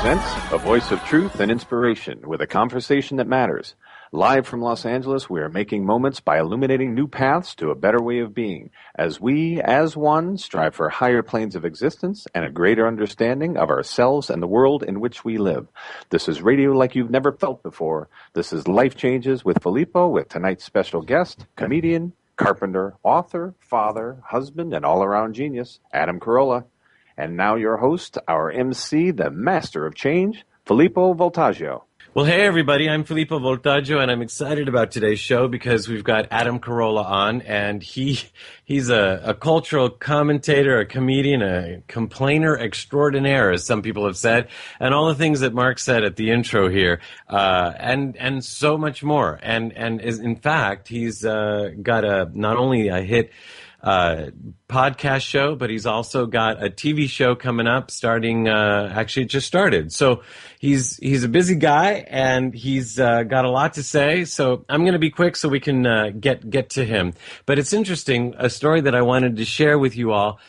presents A Voice of Truth and Inspiration with a conversation that matters. Live from Los Angeles, we are making moments by illuminating new paths to a better way of being, as we, as one, strive for higher planes of existence and a greater understanding of ourselves and the world in which we live. This is radio like you've never felt before. This is Life Changes with Filippo, with tonight's special guest, comedian, carpenter, author, father, husband, and all-around genius, Adam Carolla. And now your host, our MC, the master of change, Filippo Voltaggio. Well, hey, everybody. I'm Filippo Voltaggio, and I'm excited about today's show because we've got Adam Carolla on, and he's a cultural commentator, a comedian, a complainer extraordinaire, as some people have said, and all the things that Mark said at the intro here, and so much more. And is, in fact, he's got not only a hit podcast show, but he's also got a TV show coming up starting, actually it just started. So he's a busy guy, and he's got a lot to say. So I'm going to be quick so we can get to him. But it's interesting, a story that I wanted to share with you all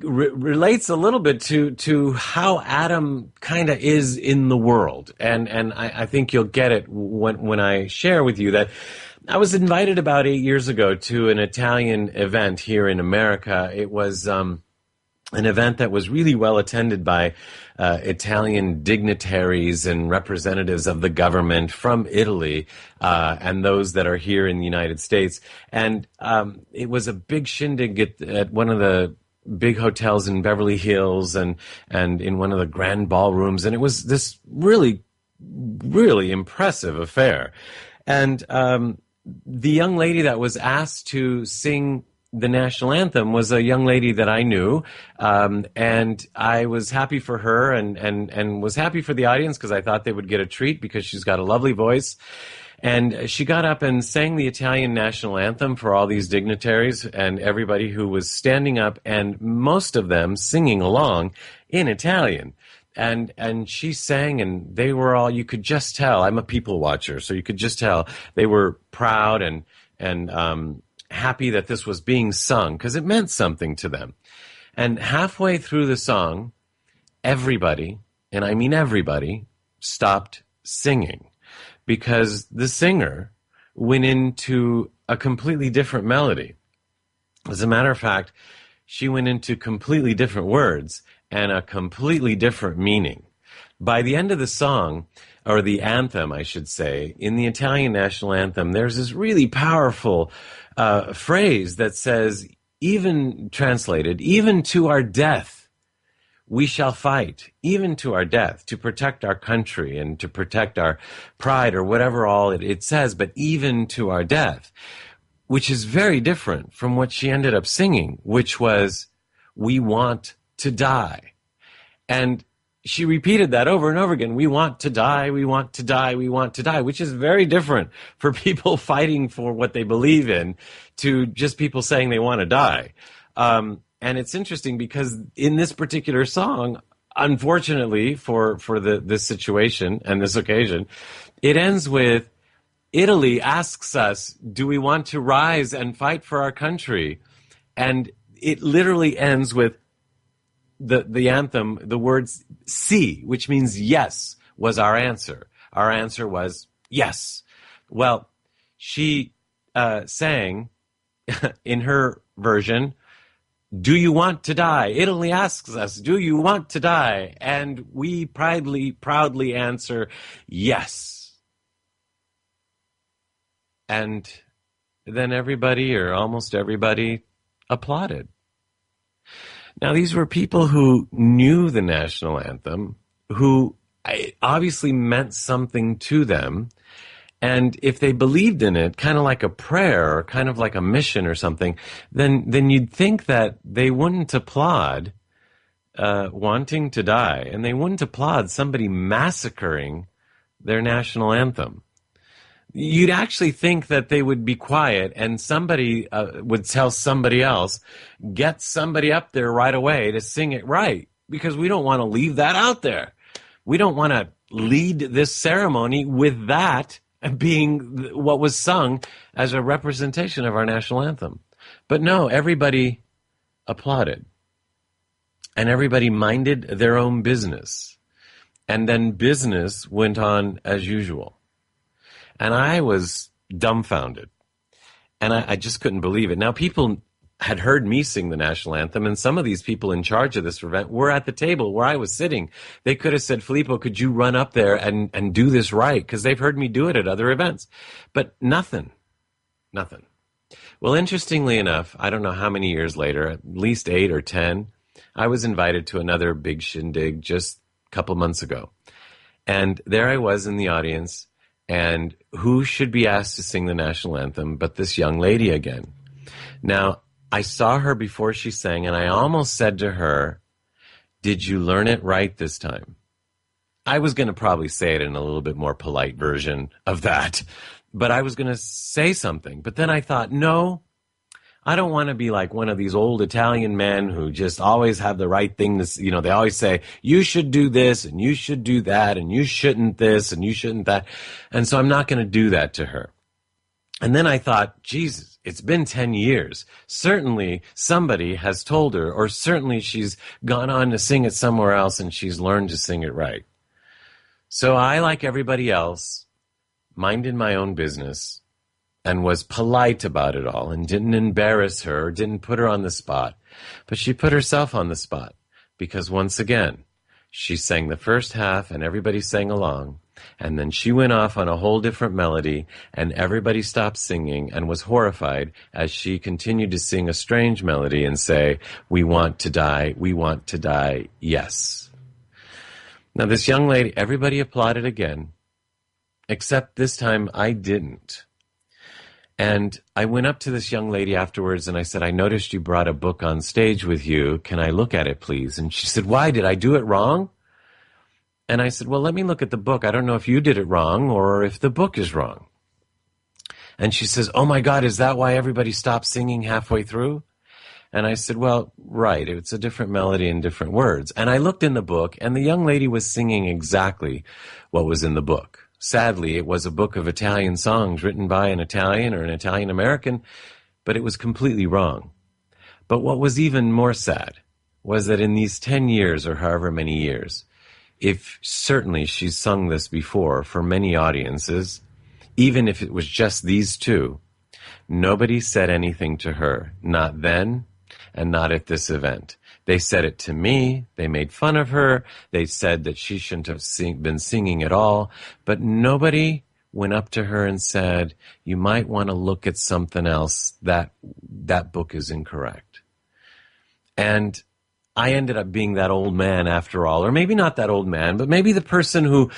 relates a little bit to how Adam kind of is in the world. And I think you'll get it when I share with you that I was invited about 8 years ago to an Italian event here in America. It was an event that was really well attended by Italian dignitaries and representatives of the government from Italy and those that are here in the United States. And it was a big shindig at one of the big hotels in Beverly Hills and in one of the grand ballrooms. And it was this really, really impressive affair. And the young lady that was asked to sing the national anthem was a young lady that I knew, and I was happy for her and was happy for the audience because I thought they would get a treat because she's got a lovely voice. And she got up and sang the Italian national anthem for all these dignitaries and everybody who was standing up, and most of them singing along in Italian. And she sang, and they were all, you could just tell, I'm a people watcher, so you could just tell they were proud and happy that this was being sung because it meant something to them. And halfway through the song, everybody, and I mean everybody, stopped singing because the singer went into a completely different melody. As a matter of fact, she went into completely different words and a completely different meaning. By the end of the song, or the anthem, I should say, in the Italian national anthem, there's this really powerful phrase that says, even translated, even to our death, we shall fight, even to our death, to protect our country and to protect our pride or whatever all it says, but even to our death, which is very different from what she ended up singing, which was, we want to die. And she repeated that over and over again. We want to die, we want to die, we want to die, which is very different for people fighting for what they believe in to just people saying they want to die. And it's interesting because in this particular song, unfortunately for this situation and this occasion, it ends with, Italy asks us, do we want to rise and fight for our country? And it literally ends with the anthem, the words sì, which means yes, was our answer. Our answer was yes. Well, she sang in her version, do you want to die? Italy asks us, do you want to die? And we proudly answer, yes. And then everybody, or almost everybody, applauded. Now, these were people who knew the national anthem, who obviously meant something to them. And if they believed in it, kind of like a prayer or kind of like a mission or something, then you'd think that they wouldn't applaud wanting to die, and they wouldn't applaud somebody massacring their national anthem. You'd actually think that they would be quiet and somebody would tell somebody else, get somebody up there right away to sing it right, because we don't want to leave that out there. We don't want to lead this ceremony with that being what was sung as a representation of our national anthem. But no, everybody applauded. and everybody minded their own business. And then business went on as usual. And I was dumbfounded. And I just couldn't believe it. Now, people had heard me sing the national anthem, and some of these people in charge of this event were at the table where I was sitting. They could have said, Filippo, could you run up there and do this right? Because they've heard me do it at other events. But nothing. Well, interestingly enough, I don't know how many years later, at least 8 or 10, I was invited to another big shindig just a couple months ago. And there I was in the audience, and who should be asked to sing the national anthem but this young lady again? Now, I saw her before she sang, and I almost said to her, did you learn it right this time? I was going to probably say it in a little bit more polite version of that, but I was going to say something. But then I thought, no, I don't want to be like one of these old Italian men who just always have the right thing to, they always say, you should do this and you should do that and you shouldn't this and you shouldn't that. And so I'm not going to do that to her. And then I thought, Jesus, it's been 10 years. Certainly somebody has told her, or certainly she's gone on to sing it somewhere else and she's learned to sing it right. So I, like everybody else, minded my own business and was polite about it all and didn't embarrass her or didn't put her on the spot. But she put herself on the spot because once again, she sang the first half and everybody sang along. And then she went off on a whole different melody and everybody stopped singing and was horrified as she continued to sing a strange melody and say, we want to die, yes. Now this young lady, everybody applauded again, except this time I didn't. And I went up to this young lady afterwards and I said, I noticed you brought a book on stage with you. Can I look at it, please? And she said, why? Did I do it wrong? And I said, well, let me look at the book. I don't know if you did it wrong or if the book is wrong. And she says, oh my God, is that why everybody stopped singing halfway through? And I said, well, right. It's a different melody and different words. And I looked in the book and the young lady was singing exactly what was in the book. Sadly, it was a book of Italian songs written by an Italian or an Italian American, but it was completely wrong. But what was even more sad was that in these 10 years or however many years, if certainly she's sung this before for many audiences, even if it was just these two, nobody said anything to her, not then and not at this event. They said it to me, they made fun of her, they said that she shouldn't have been singing at all, but nobody went up to her and said, you might want to look at something else, that book is incorrect. And I ended up being that old man after all, or maybe not that old man, but maybe the person who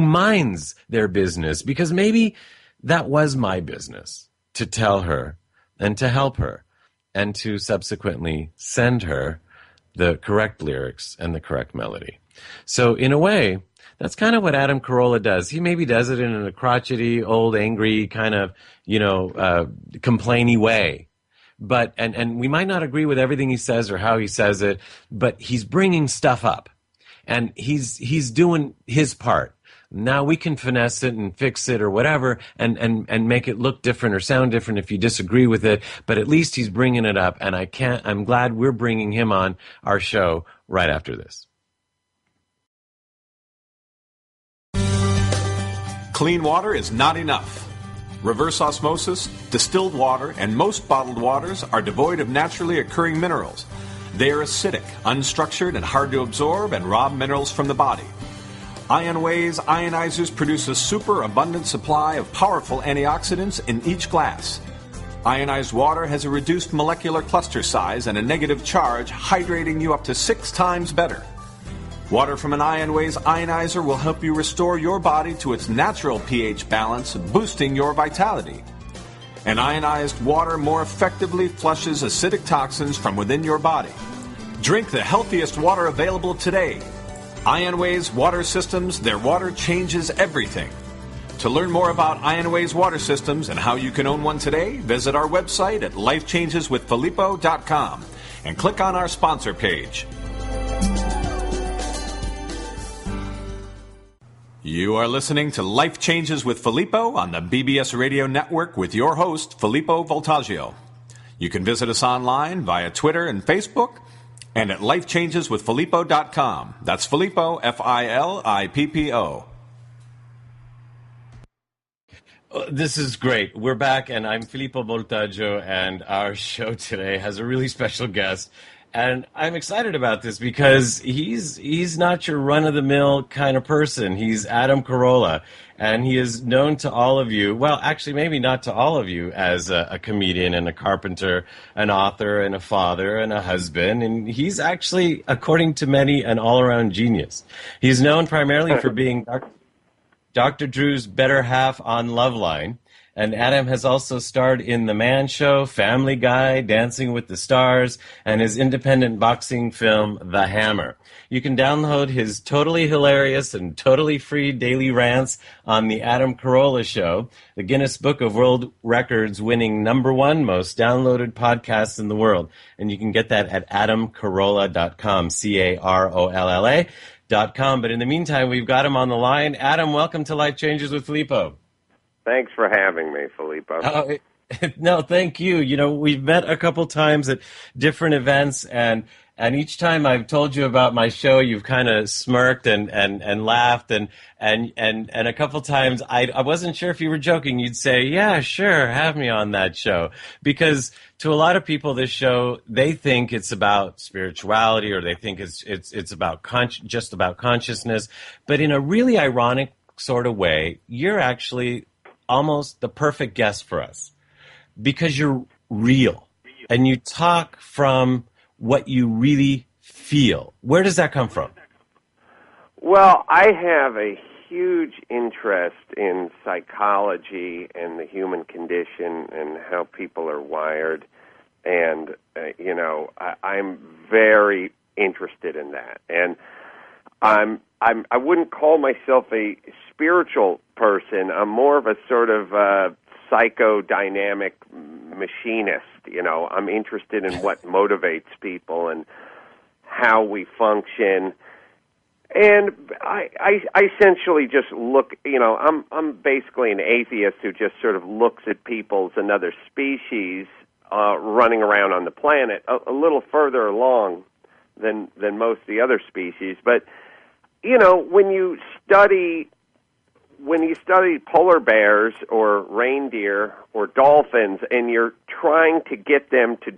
minds their business, because maybe that was my business to tell her and to help her and to subsequently send her the correct lyrics and the correct melody. So in a way, that's kind of what Adam Carolla does. He maybe does it in a crotchety, old, angry, kind of, complainy way. But, and we might not agree with everything he says or how he says it, but he's bringing stuff up and he's doing his part. Now we can finesse it and fix it or whatever and make it look different or sound different if you disagree with it, but at least he's bringing it up and I'm glad we're bringing him on our show right after this. Clean water is not enough. Reverse osmosis, distilled water, and most bottled waters are devoid of naturally occurring minerals. They are acidic, unstructured, and hard to absorb and rob minerals from the body. IonWay's ionizers produce a superabundant supply of powerful antioxidants in each glass. Ionized water has a reduced molecular cluster size and a negative charge, hydrating you up to 6 times better. Water from an IonWay's ionizer will help you restore your body to its natural pH balance, boosting your vitality. And ionized water more effectively flushes acidic toxins from within your body. Drink the healthiest water available today. IonWay's water systems, their water changes everything. To learn more about IonWay's water systems and how you can own one today, visit our website at lifechangeswithfilippo.com and click on our sponsor page. You are listening to Life Changes with Filippo on the BBS Radio Network with your host, Filippo Voltaggio. You can visit us online via Twitter and Facebook And at lifechangeswithfilippo.com. That's Filippo, Filippo. This is great. We're back, and I'm Filippo Voltaggio, and our show today has a really special guest. And I'm excited about this because he's not your run-of-the-mill kind of person. He's Adam Carolla, and he is known to all of you, well, actually maybe not to all of you, as a comedian and a carpenter, an author and a father and a husband. And he's actually, according to many, an all-around genius. He's known primarily for being Dr. Drew's better half on Loveline. And Adam has also starred in The Man Show, Family Guy, Dancing with the Stars, and his independent boxing film, The Hammer. You can download his totally hilarious and totally free daily rants on The Adam Carolla Show, the Guinness Book of World Records winning #1 most downloaded podcast in the world. And you can get that at adamcarolla.com, CAROLLA.com. But in the meantime, we've got him on the line. Adam, welcome to Life Changes with Filippo. Thanks for having me, Filippo. No, thank you. You know, we've met a couple times at different events, and each time I've told you about my show, you've kind of smirked and laughed, and a couple times I wasn't sure if you were joking. You'd say, "Yeah, sure, have me on that show," because to a lot of people, this show, they think it's about spirituality, or they think it's about just about consciousness, but in a really ironic sort of way, you're actually almost the perfect guest for us because you're real and you talk from what you really feel. Where does that come from? Well, I have a huge interest in psychology and the human condition and how people are wired. And, I'm very interested in that. And I wouldn't call myself a spiritual person. I'm more of a sort of psychodynamic machinist. I'm interested in what motivates people and how we function. And I essentially just look, I'm basically an atheist who just sort of looks at people as another species running around on the planet, a little further along than most of the other species. But when you study polar bears or reindeer or dolphins, and you're trying to get them to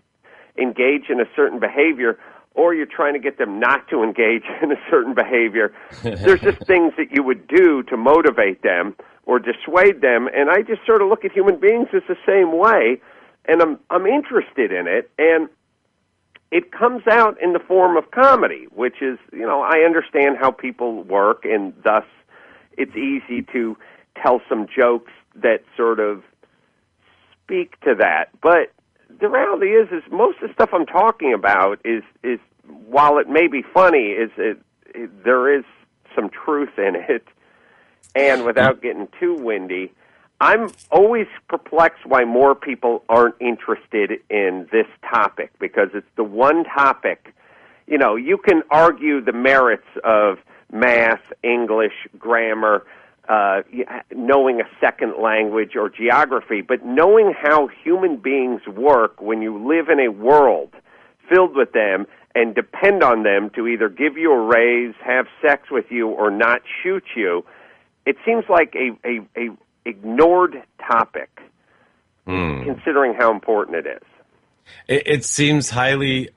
engage in a certain behavior, or you're trying to get them not to engage in a certain behavior, there's just things that you would do to motivate them or dissuade them. And I just sort of look at human beings as the same way, and I'm interested in it. And it comes out in the form of comedy, which is, I understand how people work, and thus it's easy to tell some jokes that sort of speak to that. But the reality is most of the stuff I'm talking about is while it may be funny, there is some truth in it. And without getting too windy, I'm always perplexed why more people aren't interested in this topic, because it's the one topic, you can argue the merits of math, English, grammar, knowing a second language or geography, but knowing how human beings work when you live in a world filled with them and depend on them to either give you a raise, have sex with you, or not shoot you, it seems like a ignored topic, considering how important it is. It seems highly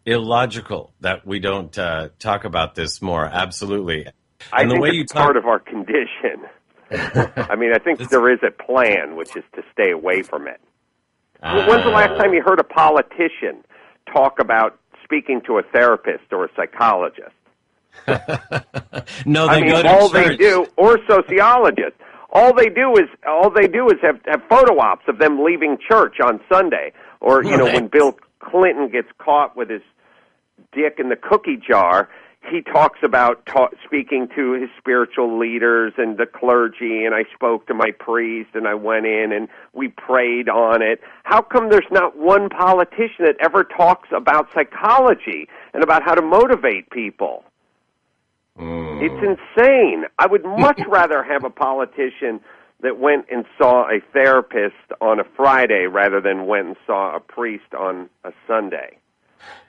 illogical that we don't talk about this more. Absolutely. I think it's part of our condition. I think there is a plan, which is to stay away from it. When's the last time you heard a politician talk about speaking to a therapist or a psychologist? No, they go to all church. They do, or sociologists. All they do is have photo ops of them leaving church on Sunday, or when Bill Clinton gets caught with his dick in the cookie jar, he talks about speaking to his spiritual leaders and the clergy, and I spoke to my priest, and I went in and we prayed on it. How come there's not one politician that ever talks about psychology and about how to motivate people? It's insane. I would much rather have a politician that went and saw a therapist on a Friday rather than went and saw a priest on a Sunday.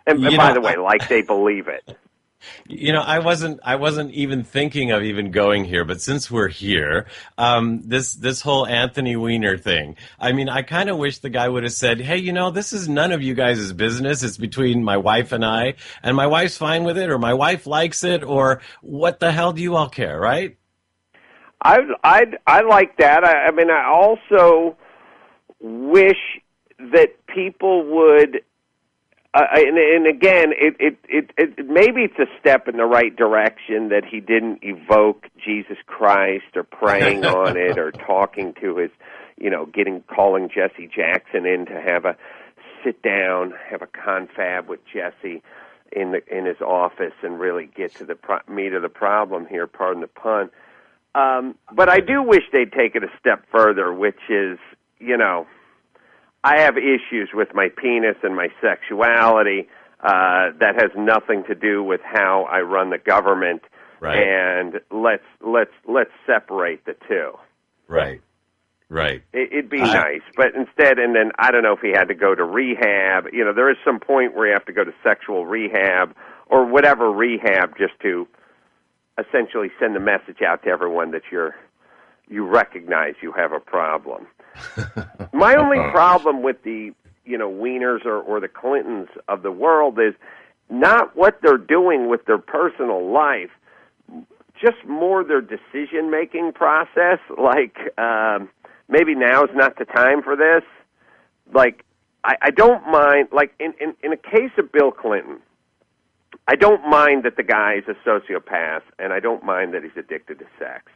And by the way, like they believe it. I wasn't even thinking of even going here, but since we're here, this whole Anthony Weiner thing. I mean, I kind of wish the guy would have said, "Hey, this is none of you guys' business. It's between my wife and I, and my wife's fine with it, or my wife likes it, or what the hell do you all care, right?" I like that. I mean, I also wish that people would. And again, it maybe it's a step in the right direction that he didn't evoke Jesus Christ or praying on it or talking to his, calling Jesse Jackson in to have a sit down, have a confab with Jesse in his office and really get to the meat of the problem here. Pardon the pun. But I do wish they'd take it a step further, which is, I have issues with my penis and my sexuality that has nothing to do with how I run the government. Right. And let's separate the two. Right. It'd be nice, but instead, and then I don't know if he had to go to rehab. There is some point where you have to go to sexual rehab or whatever rehab just to essentially send a message out to everyone that you recognize you have a problem. My only problem with the Wieners or the Clintons of the world is not what they're doing with their personal life, just more their decision-making process. Like, maybe now's not the time for this. Like, I don't mind, like, in a case of Bill Clinton, I don't mind that the guy is a sociopath, and I don't mind that he's addicted to sex.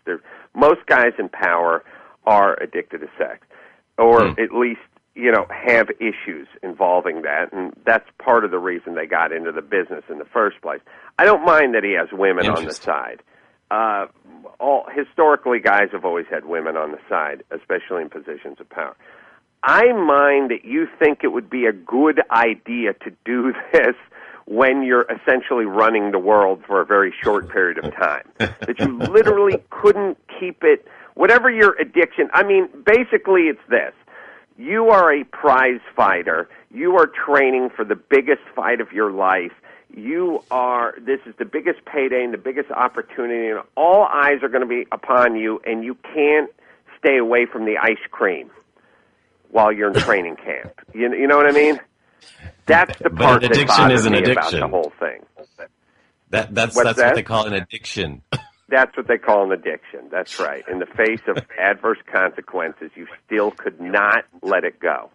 Most guys in power are addicted to sex, or at least, have issues involving that, and that's part of the reason they got into the business in the first place. I don't mind that he has women on the side. Historically, guys have always had women on the side, especially in positions of power. I mind that you think it would be a good idea to do this when you're essentially running the world for a very short period of time. That you literally couldn't keep it, whatever your addiction, I mean, basically it's this. You are a prize fighter. You are training for the biggest fight of your life. This is the biggest payday and the biggest opportunity, and all eyes are going to be upon you, and you can't stay away from the ice cream while you're in training camp. You know what I mean? That's the part that bothers me about the whole thing. That's what they call an addiction. That's what they call an addiction. That's right. In the face of adverse consequences, you still could not let it go.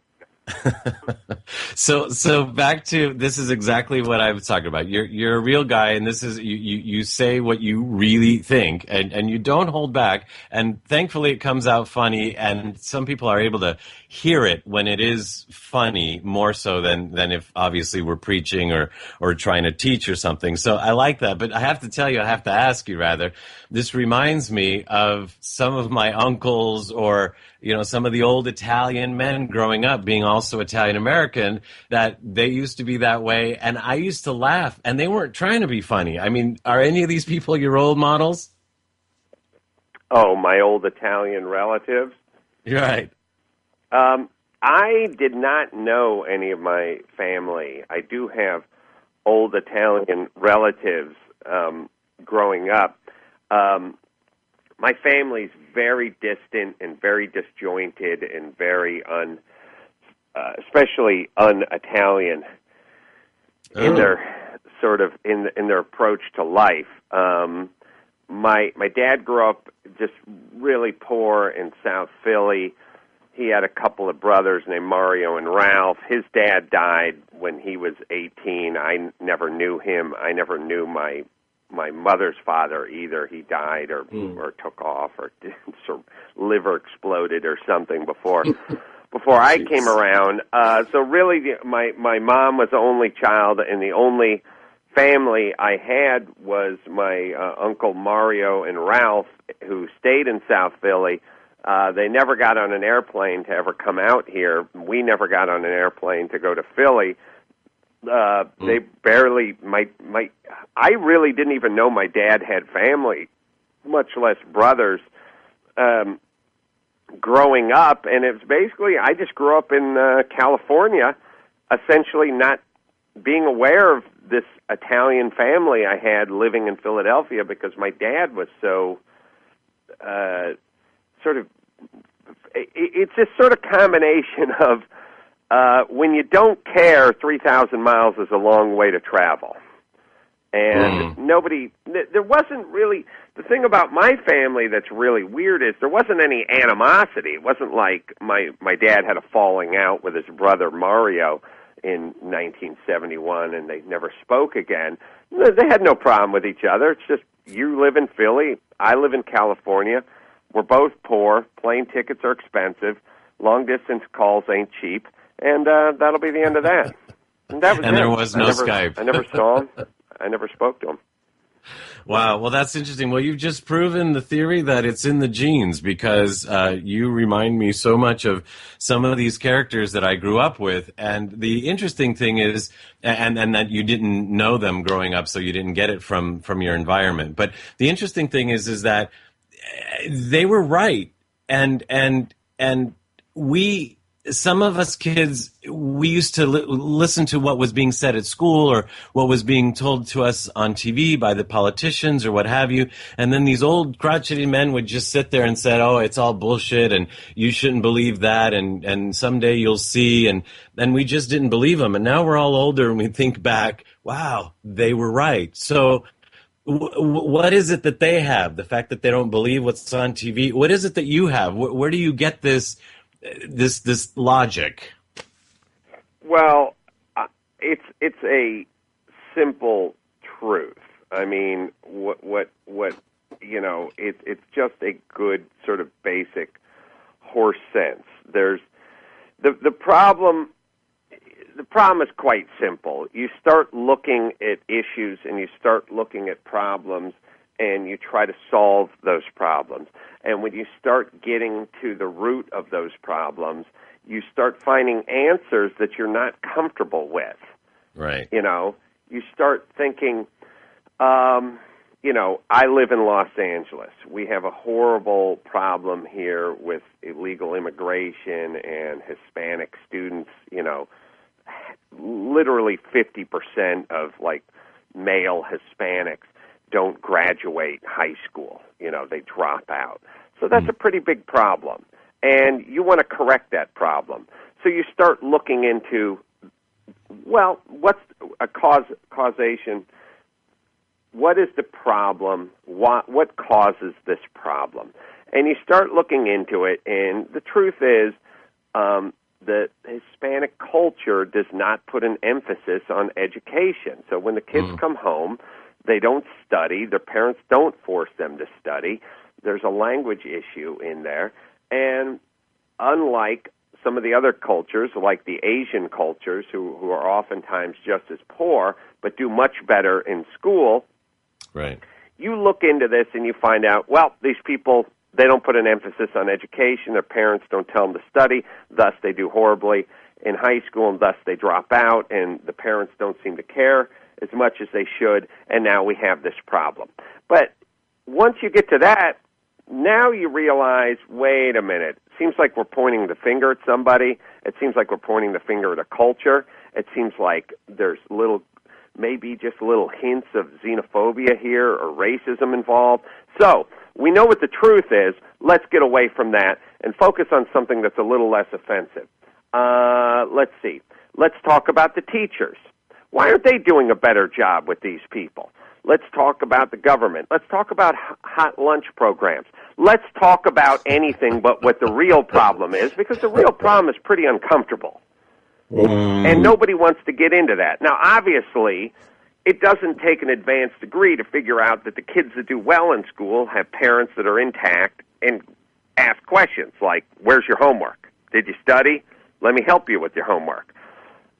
So back to, this is exactly what I was talking about. You're a real guy, and this is you say what you really think, and you don't hold back. And thankfully, it comes out funny, and some people are able to hear it when it is funny more so than if obviously we're preaching or trying to teach or something. So I like that, but I have to ask you rather. This reminds me of some of my uncles or some of the old Italian men growing up being also Italian American, that they used to be that way. And I used to laugh, and they weren't trying to be funny. I mean, are any of these people your role models? Oh, my old Italian relatives? Right. I did not know any of my family. I do have old Italian relatives growing up. My family's very distant and very disjointed and very especially un-Italian in their sort of in their approach to life. My dad grew up just really poor in South Philly. He had a couple of brothers named Mario and Ralph. His dad died when he was 18. I never knew him. I never knew my mother's father either. He died or took off or liver exploded or something before I came around. So really, my mom was the only child, and the only family I had was my Uncle Mario and Ralph, who stayed in South Philly. They never got on an airplane to ever come out here. We never got on an airplane to go to Philly. They barely, I really didn't even know my dad had family, much less brothers, growing up. And it was basically, I just grew up in California, essentially not being aware of this Italian family I had living in Philadelphia because my dad was so sort of, it's this sort of combination of when you don't care, 3,000 miles is a long way to travel. And there wasn't really, the thing about my family that's really weird is there wasn't any animosity. It wasn't like my dad had a falling out with his brother Mario in 1971 and they never spoke again. They had no problem with each other. It's just, you live in Philly, I live in California. We're both poor. Plane tickets are expensive. Long-distance calls ain't cheap. And that'll be the end of that. And that was and it. there was no Skype. I never saw him. I never spoke to him. Wow. Well, that's interesting. Well, you've just proven the theory that it's in the genes because you remind me so much of some of these characters that I grew up with. And the interesting thing is, and that you didn't know them growing up, so you didn't get it from your environment. But the interesting thing is that they were right. And we, some of us kids, we used to listen to what was being said at school or what was being told to us on TV by the politicians or what have you. And then these old crotchety men would just sit there and say, oh, it's all bullshit and you shouldn't believe that. And someday you'll see. And we just didn't believe them. And now we're all older and we think back, wow, they were right. So what is it that they have? The fact that they don't believe what's on TV. What is it that you have? Where do you get this logic? Well, it's a simple truth. I mean, what you know, it's just a good sort of basic horse sense. There's the problem. The problem is quite simple. You start looking at issues and you start looking at problems and you try to solve those problems. And when you start getting to the root of those problems, you start finding answers that you're not comfortable with. Right. You know, you start thinking, you know, I live in Los Angeles. We have a horrible problem here with illegal immigration and Hispanic students, you know, literally 50% of, like, male Hispanics don't graduate high school. You know, they drop out. So that's a pretty big problem. And you want to correct that problem. So you start looking into, well, what's a causation? What is the problem? What causes this problem? And you start looking into it, and the truth is, the Hispanic culture does not put an emphasis on education. So when the kids come home, they don't study. Their parents don't force them to study. There's a language issue in there. And unlike some of the other cultures, like the Asian cultures, who are oftentimes just as poor but do much better in school, right? You look into this and you find out, well, these people, they don't put an emphasis on education. Their parents don't tell them to study. Thus, they do horribly in high school, and thus they drop out, and the parents don't seem to care as much as they should, and now we have this problem. But once you get to that, now you realize, wait a minute, it seems like we're pointing the finger at somebody. It seems like we're pointing the finger at a culture. It seems like there's maybe just little hints of xenophobia here or racism involved. So we know what the truth is. Let's get away from that and focus on something that's a little less offensive. Let's see. Let's talk about the teachers. Why aren't they doing a better job with these people? Let's talk about the government. Let's talk about hot lunch programs. Let's talk about anything but what the real problem is, because the real problem is pretty uncomfortable. And nobody wants to get into that. Now, obviously, it doesn't take an advanced degree to figure out that the kids that do well in school have parents that are intact and ask questions like, where's your homework? Did you study? Let me help you with your homework.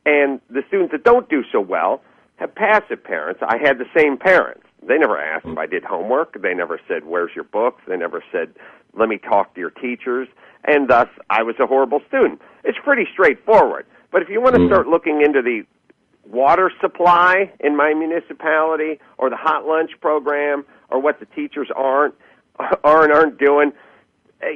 And the students that don't do so well have passive parents. I had the same parents. They never asked if I did homework. They never said, where's your books? They never said, let me talk to your teachers. And thus, I was a horrible student. It's pretty straightforward. But if you want to start looking into the water supply in my municipality or the hot lunch program or what the teachers aren't doing,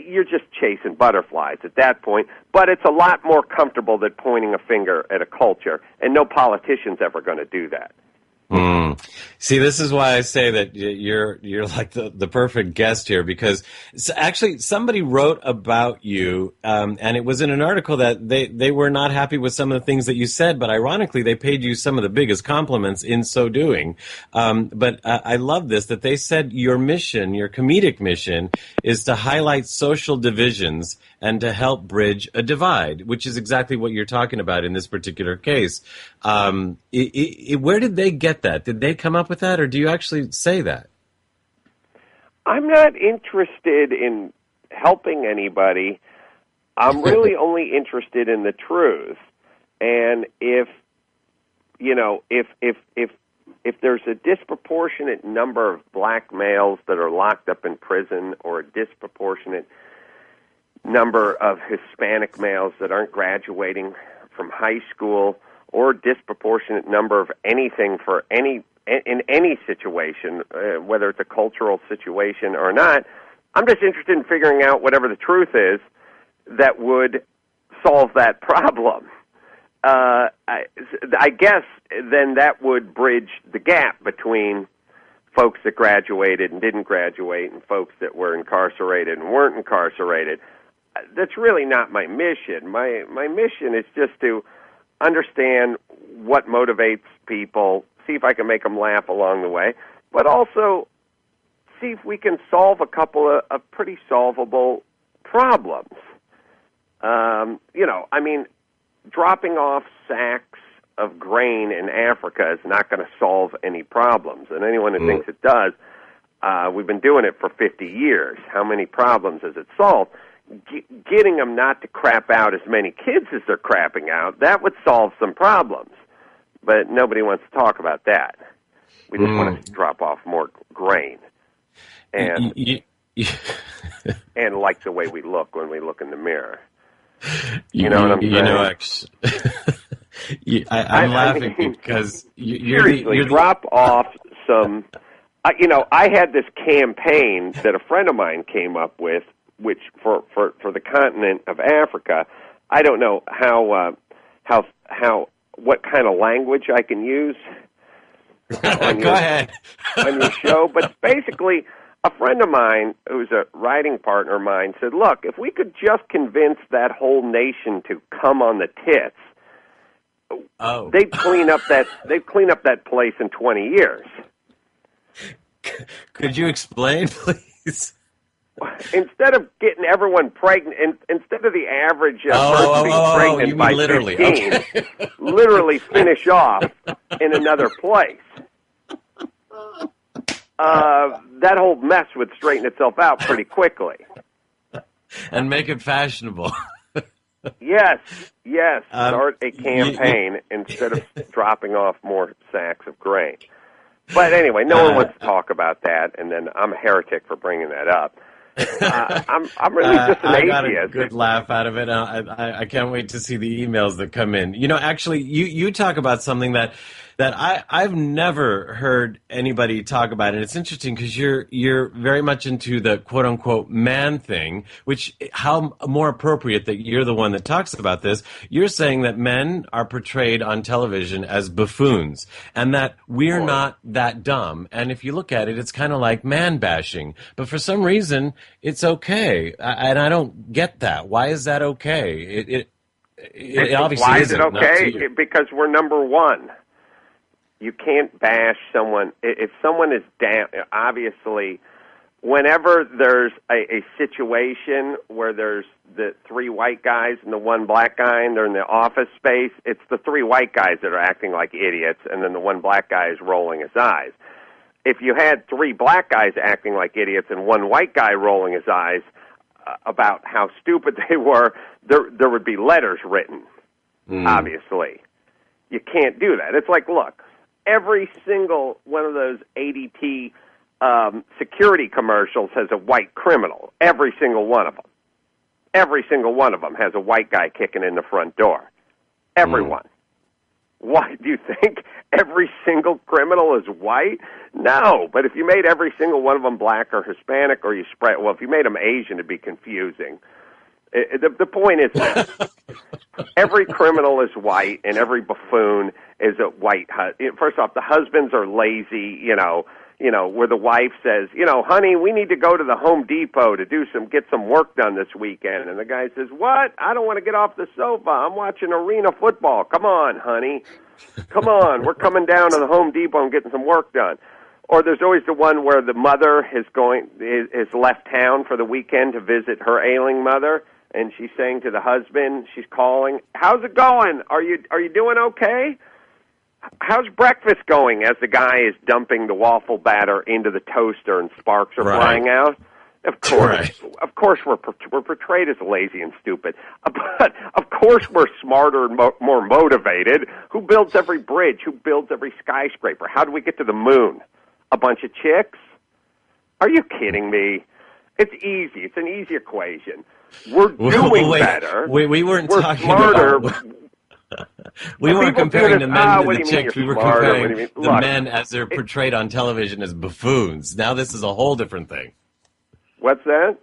you're just chasing butterflies at that point. But it's a lot more comfortable than pointing a finger at a culture, and no politician's ever going to do that. See, this is why I say that you're like the perfect guest here, because actually somebody wrote about you, and it was in an article that they were not happy with some of the things that you said, but ironically they paid you some of the biggest compliments in so doing. But I love this, that they said your mission, your comedic mission, is to highlight social divisions and to help bridge a divide, which is exactly what you're talking about in this particular case. Where did they get that? Did they come up with that, or do you actually say that? I'm not interested in helping anybody. I'm really only interested in the truth. And if there's a disproportionate number of black males that are locked up in prison, or a disproportionate number of Hispanic males that aren't graduating from high school, or disproportionate number of anything in any situation, whether it's a cultural situation or not, I'm just interested in figuring out whatever the truth is that would solve that problem. I guess then that would bridge the gap between folks that graduated and didn't graduate and folks that were incarcerated and weren't incarcerated. That's really not my mission. My mission is just to understand what motivates people, see if I can make them laugh along the way, but also see if we can solve a couple of pretty solvable problems. Dropping off sacks of grain in Africa is not going to solve any problems, and anyone who thinks it does, we've been doing it for 50 years. How many problems has it solved? Getting them not to crap out as many kids as they're crapping out, that would solve some problems. But nobody wants to talk about that. We just want to drop off more grain. And and like the way we look when we look in the mirror. You know what I'm saying? I'm laughing because seriously, drop off some... I had this campaign that a friend of mine came up with, which for the continent of Africa, I don't know what kind of language I can use on your show, but basically, a friend of mine who's a writing partner of mine said, "Look, if we could just convince that whole nation to come on the tits, they'd clean up that place in 20 years." Could you explain, please? Instead of getting everyone pregnant, instead of the average person being pregnant by literally. 15, Okay. literally finish off in another place. That whole mess would straighten itself out pretty quickly. And make it fashionable. Yes. Start a campaign instead of dropping off more sacks of grain. But anyway, no one wants to talk about that, and then I'm a heretic for bringing that up. I'm really just an I got atheist. a good laugh out of it. I can't wait to see the emails that come in. Actually, you talk about something that I've never heard anybody talk about, and it's interesting because you're very much into the quote unquote man thing, which how more appropriate that you're the one that talks about this. You're saying that men are portrayed on television as buffoons, and that we're not that dumb. And if you look at it, it's kind of like man bashing. But for some reason, it's okay, and I don't get that. Why is that okay? It obviously why is isn't. it okay? Because we're number one. You can't bash someone. If someone is down, obviously, whenever there's a situation where there's the three white guys and the one black guy and they're in the office space, it's the three white guys that are acting like idiots, and then the one black guy is rolling his eyes. If you had three black guys acting like idiots and one white guy rolling his eyes about how stupid they were, there would be letters written, obviously. You can't do that. It's like, look, every single one of those ADT security commercials has a white criminal. Every single one of them. Every single one of them has a white guy kicking in the front door. Everyone. Why do you think every single criminal is white? No, but if you made every single one of them black or Hispanic, or you spread, well, if you made them Asian, it'd be confusing. The point is this. Every criminal is white, and every buffoon is a white. First off, the husbands are lazy, where the wife says, honey, we need to go to the Home Depot to get some work done this weekend. And the guy says, what? I don't want to get off the sofa. I'm watching arena football. Come on, honey. Come on. We're coming down to the Home Depot and getting some work done. Or there's always the one where the mother has left town for the weekend to visit her ailing mother, and she's saying to the husband, she's calling, how's it going? Are you doing okay? How's breakfast going? As the guy is dumping the waffle batter into the toaster and sparks are flying out. Of course, we're portrayed as lazy and stupid. But of course, we're smarter and more motivated. Who builds every bridge? Who builds every skyscraper? How do we get to the moon? A bunch of chicks? Are you kidding me? It's easy. It's an easy equation. We're doing better. We weren't we're talking smarter. about. We weren't comparing the men to the chicks. We were comparing the men as they're portrayed on television as buffoons. Now this is a whole different thing. What's that?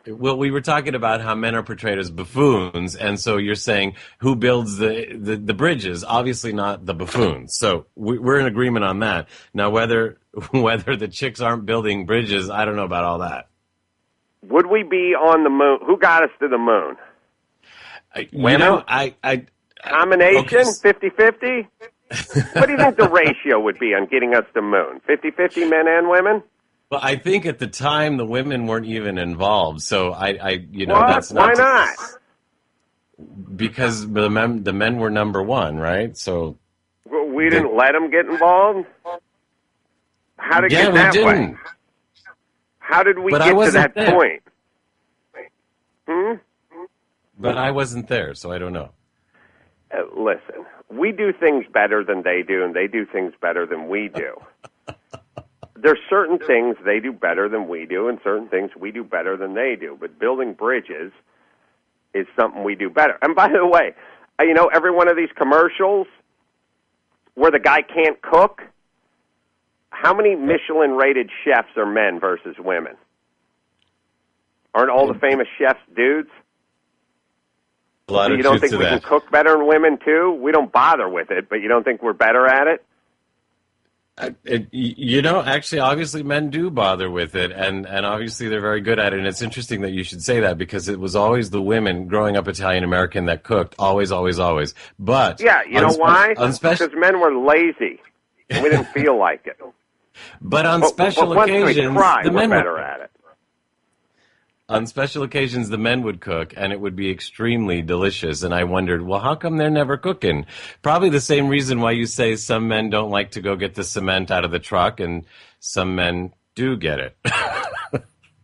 Well, we were talking about how men are portrayed as buffoons, and so you're saying who builds the bridges? Obviously not the buffoons. So we're in agreement on that. Now whether the chicks aren't building bridges, I don't know about all that. Would we be on the moon? Who got us to the moon? Women? Combination? Okay. 50-50? What do you think the ratio would be on getting us to the moon? 50-50 men and women? Well, I think at the time the women weren't even involved, so that's not. Why not? Because the men were number one, right? So we didn't let them get involved. How did it get that way? How did we get to that point? But I wasn't there, so I don't know. Listen, we do things better than they do, and they do things better than we do. There's certain things they do better than we do, and certain things we do better than they do. But building bridges is something we do better. And by the way, every one of these commercials where the guy can't cook, how many Michelin-rated chefs are men versus women? Aren't all the famous chefs dudes? A lot so of you don't truth think we to can that. cook better than women, too? We don't bother with it, but you don't think we're better at it? Actually, obviously men do bother with it, and obviously they're very good at it, and it's interesting that you should say that, because it was always the women growing up Italian-American that cooked, always, always, always. But yeah, you know why? Because men were lazy, and we didn't feel like it. But on special occasions, the men were better at it. On special occasions, the men would cook, and it would be extremely delicious. And I wondered, well, how come they're never cooking? Probably the same reason why you say some men don't like to go get the cement out of the truck, and some men do get it.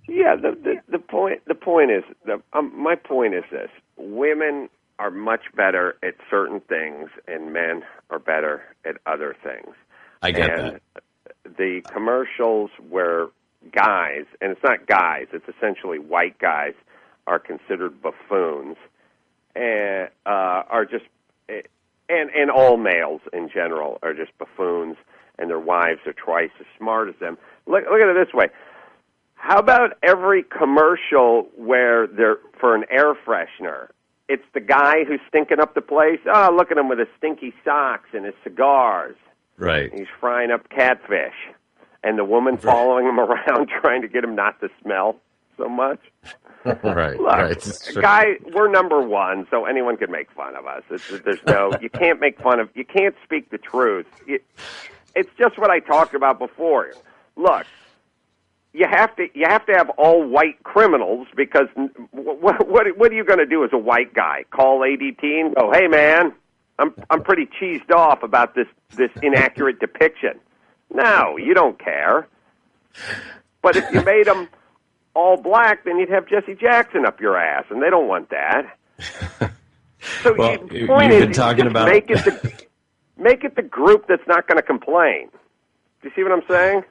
Yeah, the point is, my point is this: women are much better at certain things, and men are better at other things. I get that. The commercials where guys, and it's not guys, it's essentially white guys, are considered buffoons, and are just, and all males in general are just buffoons, and their wives are twice as smart as them. Look at it this way. How about every commercial where they're for an air freshener? It's the guy who's stinking up the place. Oh, look at him with his stinky socks and his cigars. Right. He's frying up catfish. And the woman following him around trying to get him not to smell so much. Right. Look, right. guy, we're number one, so anyone can make fun of us. You can't make fun of, you can't speak the truth. It's just what I talked about before. Look, you have to have all white criminals, because what are you going to do as a white guy? Call ADT and go, hey man, I'm pretty cheesed off about this inaccurate depiction. No, you don't care. But if you made them all black, then you'd have Jesse Jackson up your ass, and they don't want that. So well, the point is, talking about make it the group that's not going to complain. Do you see what I'm saying?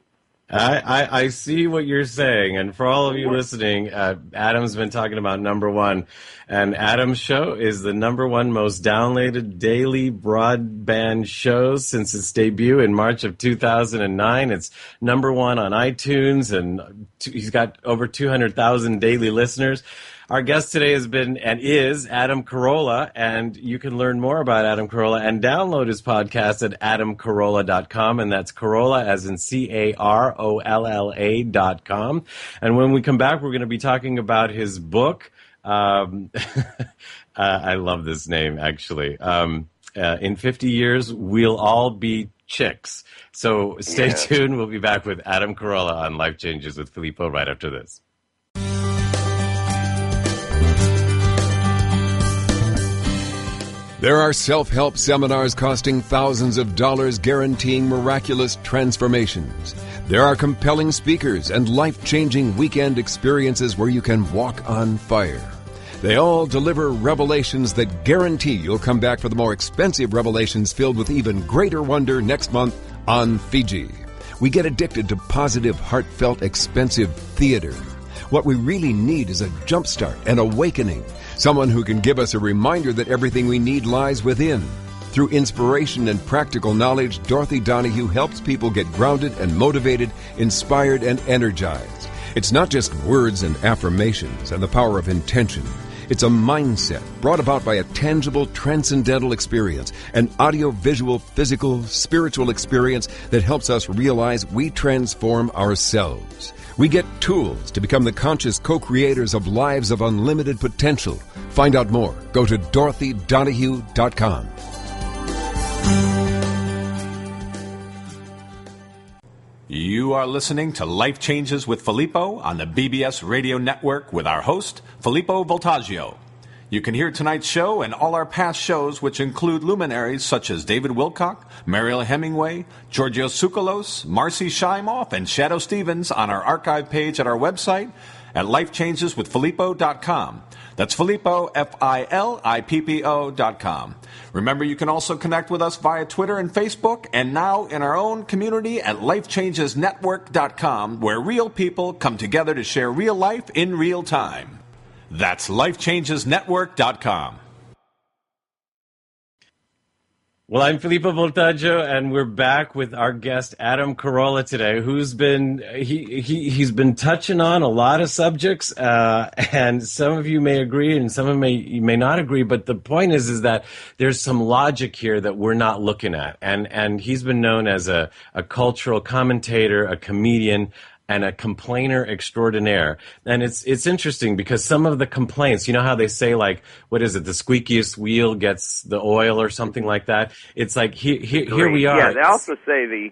I see what you're saying, and for all of you listening, Adam's been talking about number one, and Adam's show is the number one most downloaded daily broadband show since its debut in March of 2009. It's number one on iTunes, and he's got over 200,000 daily listeners. Our guest today has been and is Adam Carolla, and you can learn more about Adam Carolla and download his podcast at adamcarolla.com, and that's Carolla as in Carolla.com. And when we come back, we're going to be talking about his book. I love this name, actually. In 50 years, we'll all be chicks. So stay tuned. We'll be back with Adam Carolla on Life Changes with Filippo right after this. There are self-help seminars costing thousands of dollars guaranteeing miraculous transformations. There are compelling speakers and life-changing weekend experiences where you can walk on fire. They all deliver revelations that guarantee you'll come back for the more expensive revelations filled with even greater wonder next month on Fiji. We get addicted to positive, heartfelt, expensive theater. What we really need is a jumpstart, an awakening. Someone who can give us a reminder that everything we need lies within. Through inspiration and practical knowledge, Dorothy Donahue helps people get grounded and motivated, inspired and energized. It's not just words and affirmations and the power of intention. It's a mindset brought about by a tangible, transcendental experience, an audio-visual, physical, spiritual experience that helps us realize we transform ourselves. We get tools to become the conscious co-creators of lives of unlimited potential. Find out more. Go to DorothyDonahue.com. You are listening to Life Changes with Filippo on the BBS Radio Network with our host, Filippo Voltaggio. You can hear tonight's show and all our past shows, which include luminaries such as David Wilcock, Mariel Hemingway, Georgios Tsoukalos, Marcy Shimoff, and Shadow Stevens on our archive page at our website at lifechangeswithfilippo.com. That's Filippo, Filippo.com. Remember, you can also connect with us via Twitter and Facebook, and now in our own community at lifechangesnetwork.com, where real people come together to share real life in real time. That's lifechangesnetwork.com. Well, I'm Filippo Voltaggio, and we're back with our guest Adam Carolla today, who's been he's been touching on a lot of subjects, and some of you may agree, and some of you may not agree. But the point is that there's some logic here that we're not looking at, and he's been known as a cultural commentator, a comedian, and a complainer extraordinaire. And it's interesting because some of the complaints, you know how they say, like, what is it, the squeakiest wheel gets the oil or something like that? It's like, here we are. Yeah, they also say the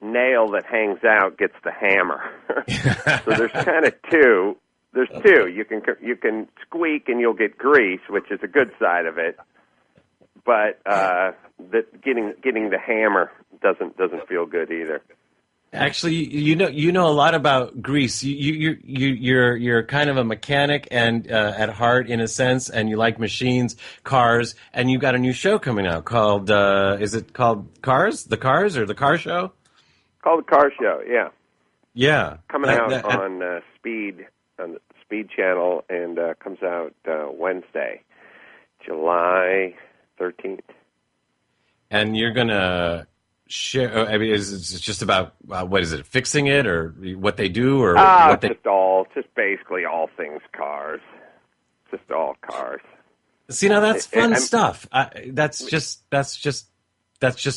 nail that hangs out gets the hammer. So there's kind of two. There's two. You can squeak and you'll get grease, which is a good side of it. But getting the hammer doesn't feel good either. Actually, you know a lot about grease. You're kind of a mechanic and at heart, in a sense, and you like machines, cars, and you got a new show coming out called is it called Cars? The Cars or the Car Show? Called the Car Show, yeah. Yeah, coming out on Speed the Speed channel, and comes out Wednesday, July 13th. And you're gonna share? I mean, is it just about what is it? Fixing it, or what they do, or what they? Just basically all things cars. Just all cars. See, now that's fun stuff. That's just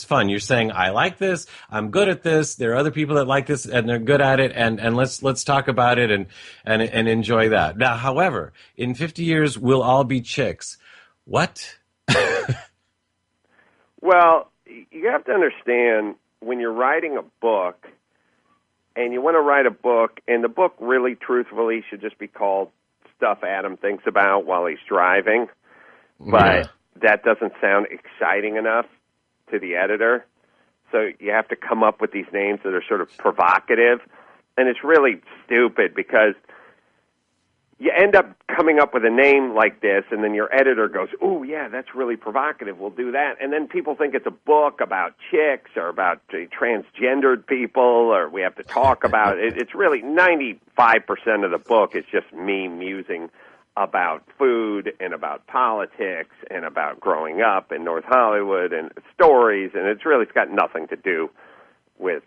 fun. You're saying, I like this. I'm good at this. There are other people that like this and they're good at it. And let's talk about it and enjoy that. Now, however, in 50 years, we'll all be chicks. What? Well, you have to understand, when you're writing a book, and you want to write a book, and the book really, truthfully, should just be called Stuff Adam Thinks About While He's Driving, but that doesn't sound exciting enough to the editor, so you have to come up with these names that are sort of provocative, and it's really stupid because you end up coming up with a name like this, and then your editor goes, "Ooh, yeah, that's really provocative. We'll do that." And then people think it's a book about chicks or about transgendered people, or we have to talk about it. It's really 95% of the book is just me musing about food and about politics and about growing up in North Hollywood and stories, and it's got nothing to do with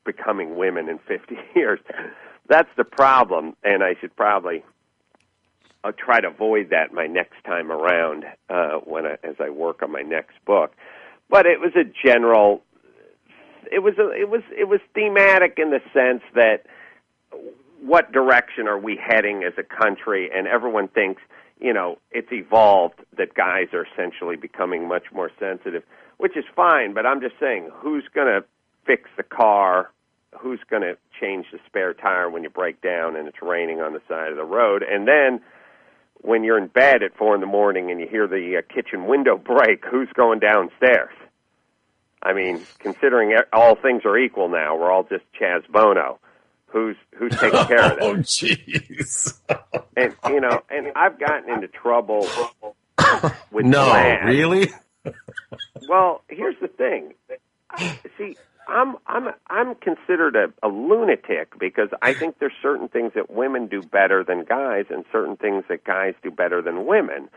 becoming women in 50 years. That's the problem, and I should probably try to avoid that my next time around as I work on my next book. But it was a general. It was thematic in the sense that what direction are we heading as a country? And everyone thinks, it's evolved that guys are essentially becoming much more sensitive, which is fine. But I'm just saying, who's going to fix the car? Who's going to change the spare tire when you break down and it's raining on the side of the road? And then when you're in bed at 4 a.m. and you hear the kitchen window break, who's going downstairs? I mean, considering all things are equal now, we're all just Chaz Bono. Who's taking care of that? Oh, jeez. And and I've gotten into trouble with no, Glad. Really? Well, here's the thing. See, I'm considered a lunatic because I think there's certain things that women do better than guys and certain things that guys do better than women.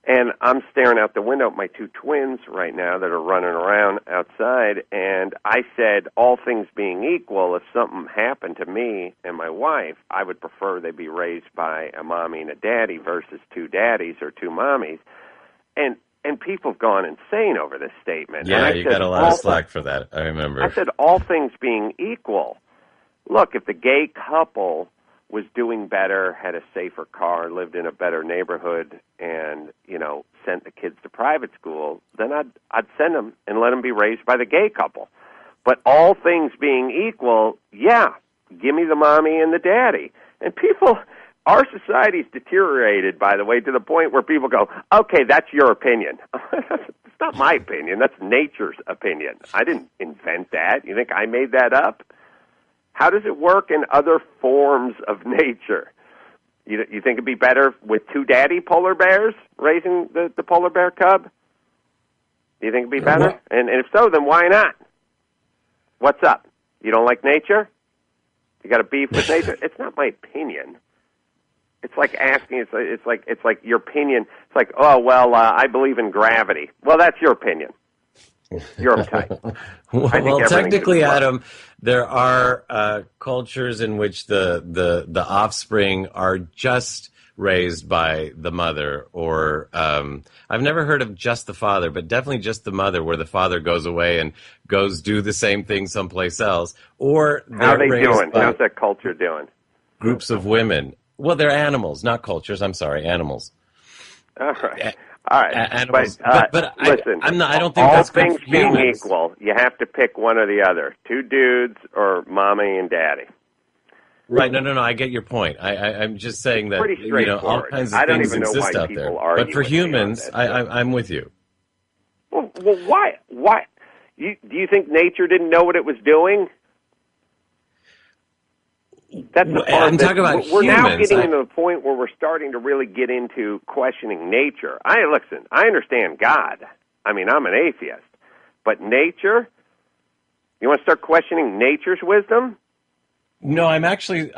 And I'm staring out the window at my 2 twins right now that are running around outside, and I said, all things being equal, if something happened to me and my wife, I would prefer they be raised by a mommy and a daddy versus 2 daddies or 2 mommies. And people have gone insane over this statement. Yeah, you got a lot of slack for that, I remember. I said, all things being equal. Look, if the gay couple was doing better, had a safer car, lived in a better neighborhood, and, sent the kids to private school, then I'd send them and let them be raised by the gay couple. But all things being equal, yeah, give me the mommy and the daddy. And our society's deteriorated, by the way, to the point where people go, okay, that's your opinion. It's not my opinion. That's nature's opinion. I didn't invent that. You think I made that up? How does it work in other forms of nature? You think it'd be better with 2 daddy polar bears raising the polar bear cub? Do you think it'd be better? And if so, then why not? What's up? You don't like nature? You got a beef with nature? It's not my opinion. It's like asking. It's like your opinion. It's like, oh well, I believe in gravity. Well, that's your opinion. You're uptight. Well, technically, Adam, there are cultures in which the offspring are just raised by the mother, or I've never heard of just the father, but definitely just the mother, where the father goes away and goes do the same thing someplace else. Or how are they doing? How's that culture doing? Groups of women. Well, they're animals, not cultures. I'm sorry, animals. All right. All right, animals. But listen, I don't think all that's things good for being humans. equal, you have to pick one or the other: 2 dudes or mommy and daddy. Right? No. I get your point. I'm just saying that Pretty straightforward. all kinds of I don't things even know exist why out people there. argue But for with me on humans, that. I'm with you. Well, why? Do you think nature didn't know what it was doing? That's the part I'm talking about we're humans. now getting into the point where we're starting to really get into questioning nature. I understand God. I mean, I'm an atheist. But nature? You want to start questioning nature's wisdom? No, I'm actually,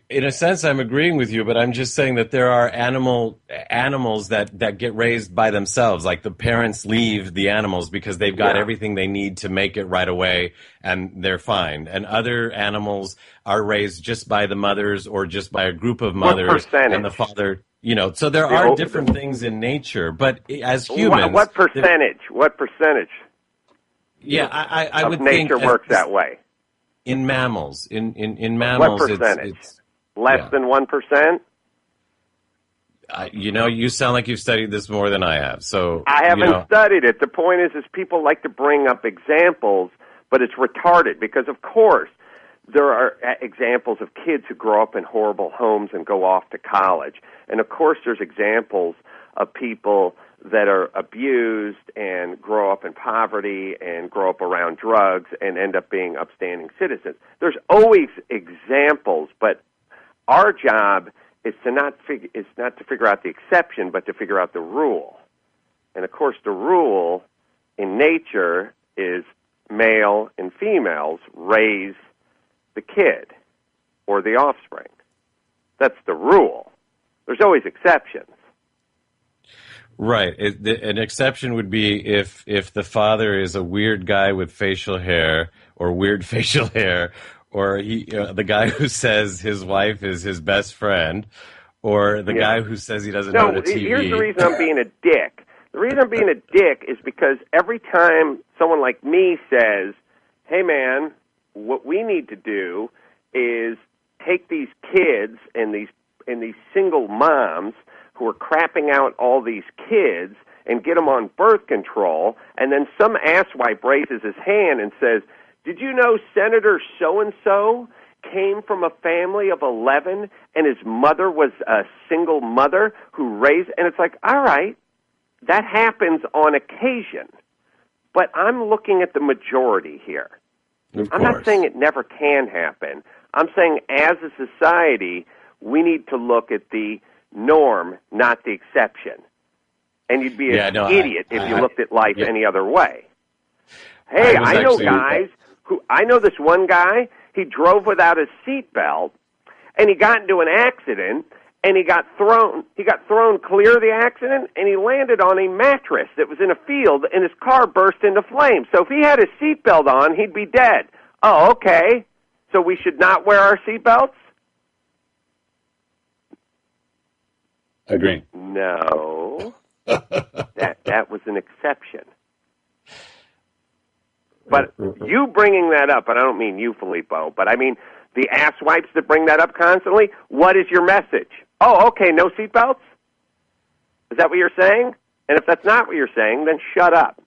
in a sense, I'm agreeing with you, but I'm just saying that there are animals that get raised by themselves. Like the parents leave the animals because they've got everything they need to make it right away, and they're fine. And other animals are raised just by the mothers or just by a group of mothers and the father. So there are different things in nature, but as humans, what percentage? What percentage? Yeah, I would think nature works that way. In mammals, in mammals, what percentage? It's less than 1%. You sound like you've studied this more than I have. So I haven't studied it. The point is people like to bring up examples, but it's retarded because, of course, there are examples of kids who grow up in horrible homes and go off to college, and of course, there's examples of people that are abused and grow up in poverty and grow up around drugs and end up being upstanding citizens. There's always examples, but our job is not to figure out the exception, but to figure out the rule. And of course, the rule in nature is male and females raise the kid or the offspring. That's the rule. There's always exceptions. Right. An exception would be if the father is a weird guy with facial hair or weird facial hair, or the guy who says his wife is his best friend, or the guy who says he doesn't own a TV. Here's the reason I'm being a dick. The reason I'm being a dick is because every time someone like me says, hey, man, what we need to do is take these kids and these single moms who are crapping out all these kids and get them on birth control, and then some asswipe raises his hand and says, did you know Senator so-and-so came from a family of 11 and his mother was a single mother who raised, and it's like, all right, that happens on occasion, but I'm looking at the majority here. I'm not saying it never can happen. I'm saying as a society, we need to look at the norm, not the exception. And you'd be an idiot if you looked at life any other way. Hey, I know guys I know this one guy, he drove without his seatbelt, and he got into an accident, and he got thrown clear of the accident, and he landed on a mattress that was in a field, and his car burst into flames. So if he had his seatbelt on, he'd be dead. Oh, okay. So we should not wear our seatbelts? Agreed. No. that was an exception. But you bringing that up, and I don't mean you, Filippo, but I mean the asswipes that bring that up constantly, what is your message? Oh, okay, no seatbelts? Is that what you're saying? And if that's not what you're saying, then shut up.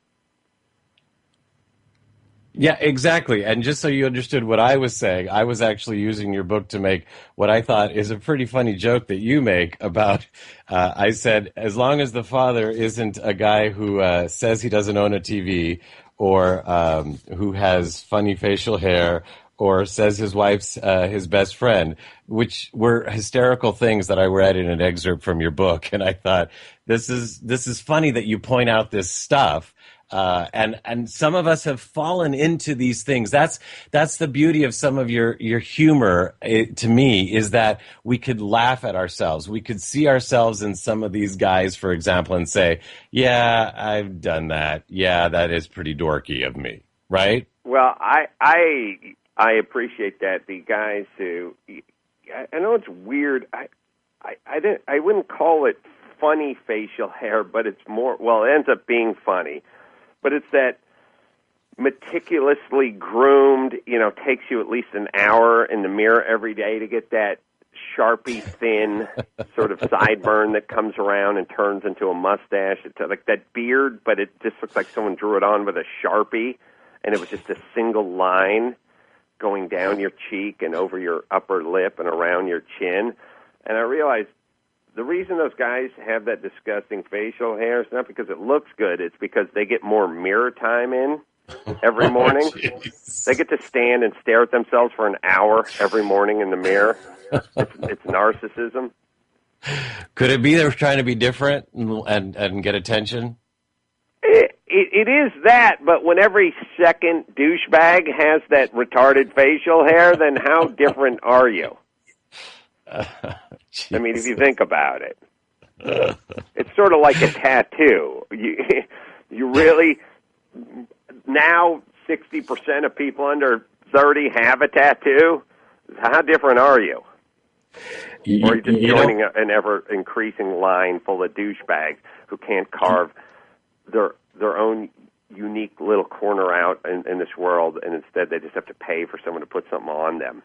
Yeah, exactly. And just so you understood what I was saying, I was actually using your book to make what I thought is a pretty funny joke that you make about, I said, as long as the father isn't a guy who says he doesn't own a TV or who has funny facial hair or says his wife's his best friend, which were hysterical things that I read in an excerpt from your book. And I thought, this is funny that you point out this stuff. And some of us have fallen into these things. That's the beauty of some of your humor, to me, is that we could laugh at ourselves. We could see ourselves in some of these guys, for example, and say, yeah, I've done that. Yeah, that is pretty dorky of me, right? Well, I appreciate that. The guys who, I know it's weird. I wouldn't call it funny facial hair, but it's more, well, it ends up being funny. But it's that meticulously groomed, takes you at least an hour in the mirror every day to get that Sharpie thin sort of sideburn that comes around and turns into a mustache. It's like that beard, but it just looks like someone drew it on with a Sharpie, and it was just a single line going down your cheek and over your upper lip and around your chin. And I realized the reason those guys have that disgusting facial hair is not because it looks good. It's because they get more mirror time in every morning. They get to stand and stare at themselves for an hour every morning in the mirror. It's narcissism. Could it be they're trying to be different and get attention? It is that, but when every second douchebag has that retarded facial hair, then how different are you? I mean, if you think about it, it's sort of like a tattoo. You really, now 60% of people under 30 have a tattoo. How different are you? Or are you just joining an ever-increasing line full of douchebags who can't carve their own unique little corner out in this world, and instead they just have to pay for someone to put something on them?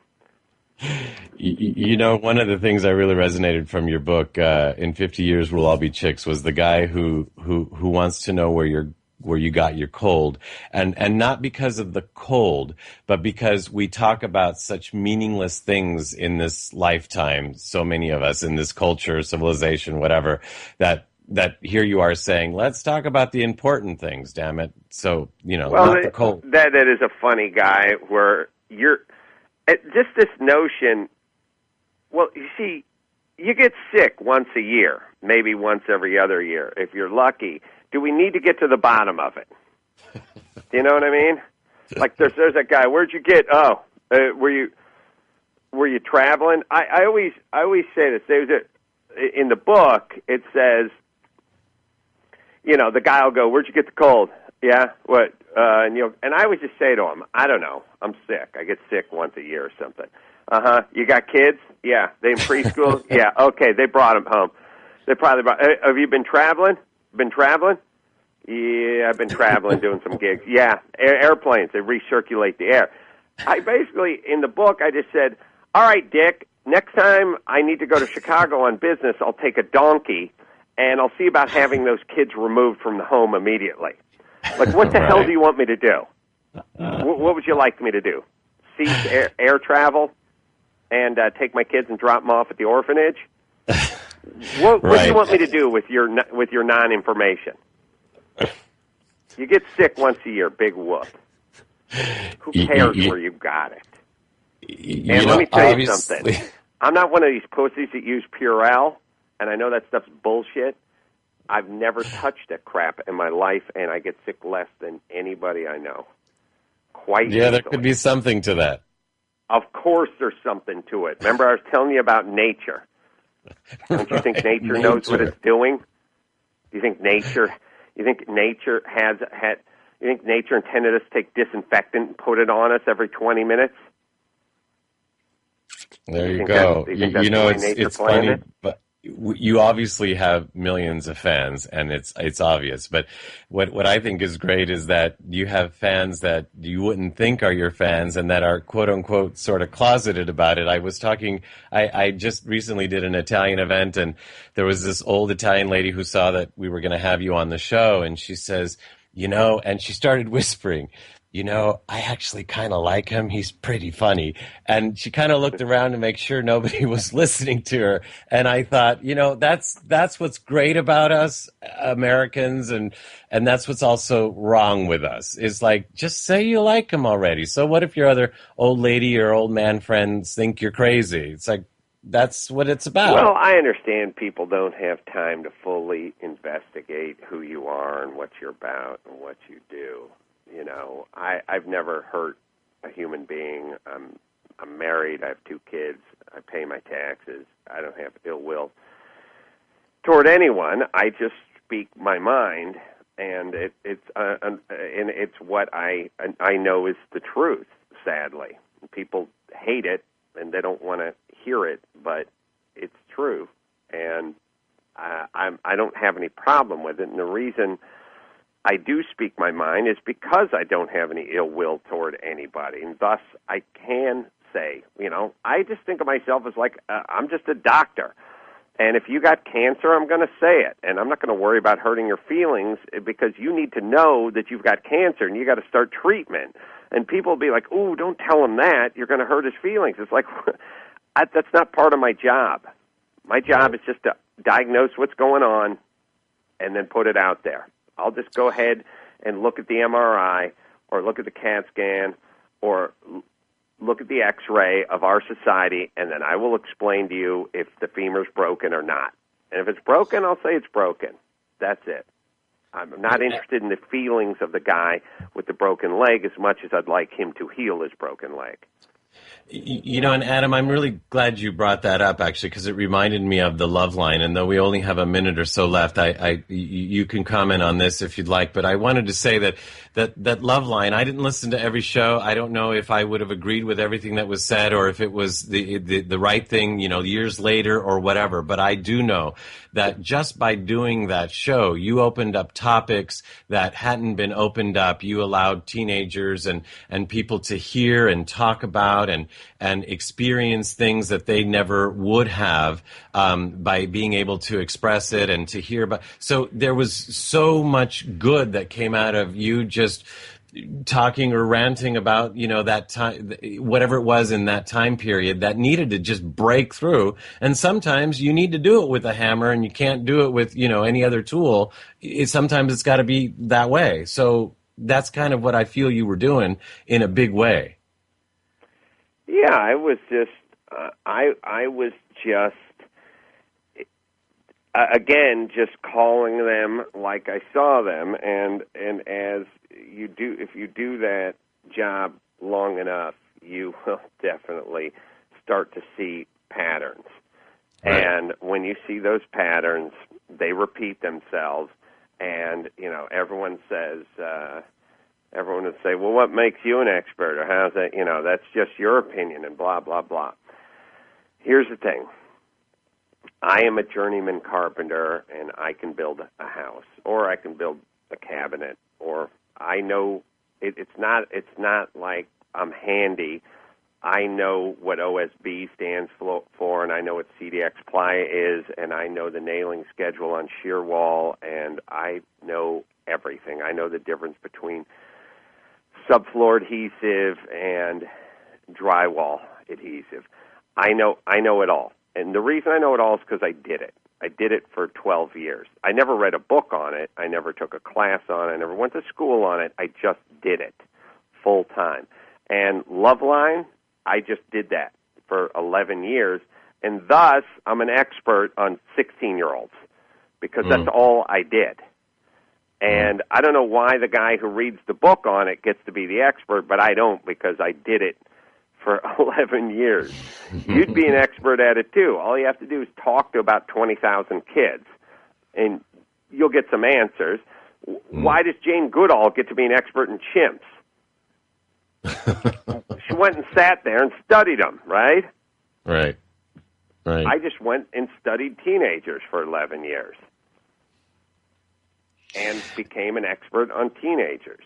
One of the things that really resonated from your book, in 50 Years We'll All Be Chicks, was the guy who wants to know where you got your cold, and not because of the cold, but because we talk about such meaningless things in this lifetime, so many of us in this culture, civilization, whatever, that here you are saying, let's talk about the important things, damn it. So, not the cold. That is a funny guy where you're, just this notion, well, you see, you get sick once a year, maybe once every other year, if you're lucky. Do we need to get to the bottom of it? Do you know what I mean? Like there's that guy. Where'd you get? Were you traveling? I always say this. In the book, it says, the guy will go, "Where'd you get the cold?" Yeah, what? And I always just say to him, "I don't know. I'm sick. I get sick once a year or something." You got kids? Yeah. They in preschool? Yeah. Okay. They brought them home. They probably brought. Have you been traveling? Been traveling? Yeah, I've been traveling, doing some gigs. Yeah, airplanes. They recirculate the air. I basically, in the book, I just said, "All right, Dick. Next time I need to go to Chicago on business, I'll take a donkey, and I'll see about having those kids removed from the home immediately." Like, what the hell do you want me to do? What would you like me to do? Cease air travel and take my kids and drop them off at the orphanage? What do you want me to do with your non-information? You get sick once a year, big whoop. Who cares where you got it? And let me tell you something. I'm not one of these pussies that use Purell, and I know that stuff's bullshit. I've never touched that crap in my life, and I get sick less than anybody I know. Quite easily. There could be something to that. Of course there's something to it. Remember I was telling you about nature. Don't you think nature knows what it's doing? You think nature has you think nature intended us to take disinfectant and put it on us every 20 minutes? There you go. It's funny, but you obviously have millions of fans, and it's obvious. But what I think is great is that you have fans that you wouldn't think are your fans and that are quote unquote sort of closeted about it. I just recently did an Italian event, and there was this old Italian lady who saw that we were going to have you on the show, and she says, and she started whispering, I actually kind of like him. He's pretty funny. And she kind of looked around to make sure nobody was listening to her. And I thought, that's what's great about us Americans. And that's what's also wrong with us is like, just say you like him already. So what if your other old lady or old man friends think you're crazy? It's like, that's what it's about. Well, I understand people don't have time to fully investigate who you are and what you're about and what you do. I've never hurt a human being. I'm married. I have 2 kids. I pay my taxes. I don't have ill will toward anyone. I just speak my mind, and it's what I know is the truth. Sadly, people hate it and they don't want to hear it, but it's true, and I don't have any problem with it. And the reason I do speak my mind is because I don't have any ill will toward anybody, and thus I can say, I just think of myself as like I'm just a doctor, and if you got cancer, I'm going to say it, and I'm not going to worry about hurting your feelings because you need to know that you've got cancer and you got to start treatment. And people will be like, "Ooh, don't tell him that. You're going to hurt his feelings." It's like that's not part of my job. My job is just to diagnose what's going on and then put it out there. I'll just go ahead and look at the MRI or look at the CAT scan or look at the X-ray of our society, and then I will explain to you if the femur's broken or not. And if it's broken, I'll say it's broken. That's it. I'm not interested in the feelings of the guy with the broken leg as much as I'd like him to heal his broken leg. And Adam, I'm really glad you brought that up, actually, because it reminded me of the Love Line. And though we only have a minute or so left, you can comment on this if you'd like. But I wanted to say that Love Line, I didn't listen to every show. I don't know if I would have agreed with everything that was said or if it was the right thing, years later or whatever. But I do know that just by doing that show, you opened up topics that hadn't been opened up. You allowed teenagers and people to hear and talk about and experience things that they never would have by being able to express it and to hear about. So there was so much good that came out of you just talking or ranting about, that time, whatever it was in that time period that needed to just break through. And sometimes you need to do it with a hammer and you can't do it with, any other tool. Sometimes it's got to be that way. So that's kind of what I feel you were doing in a big way. Yeah, I was just, I was just again, just calling them like I saw them, and as you do, if you do that job long enough, you will definitely start to see patterns. Right. And when you see those patterns, they repeat themselves, and everyone says, everyone would say, well, what makes you an expert, or how's that? That's just your opinion, and blah blah blah. Here's the thing. I am a journeyman carpenter, and I can build a house, or I can build a cabinet, or I know it's not like I'm handy. I know what OSB stands for, and I know what CDX ply is, and I know the nailing schedule on shear wall, and I know everything. I know the difference between subfloor adhesive and drywall adhesive. I know it all. And the reason I know it all is because I did it. I did it for 12 years. I never read a book on it. I never took a class on it. I never went to school on it. I just did it full time. And Loveline, I just did that for 11 years. And thus, I'm an expert on 16-year-olds because that's all I did. And I don't know why the guy who reads the book on it gets to be the expert, but I don't because I did it for 11 years. You'd be an expert at it, too. All you have to do is talk to about 20,000 kids, and you'll get some answers. Why does Jane Goodall get to be an expert in chimps? She went and sat there and studied them, right? Right. I just went and studied teenagers for 11 years and became an expert on teenagers.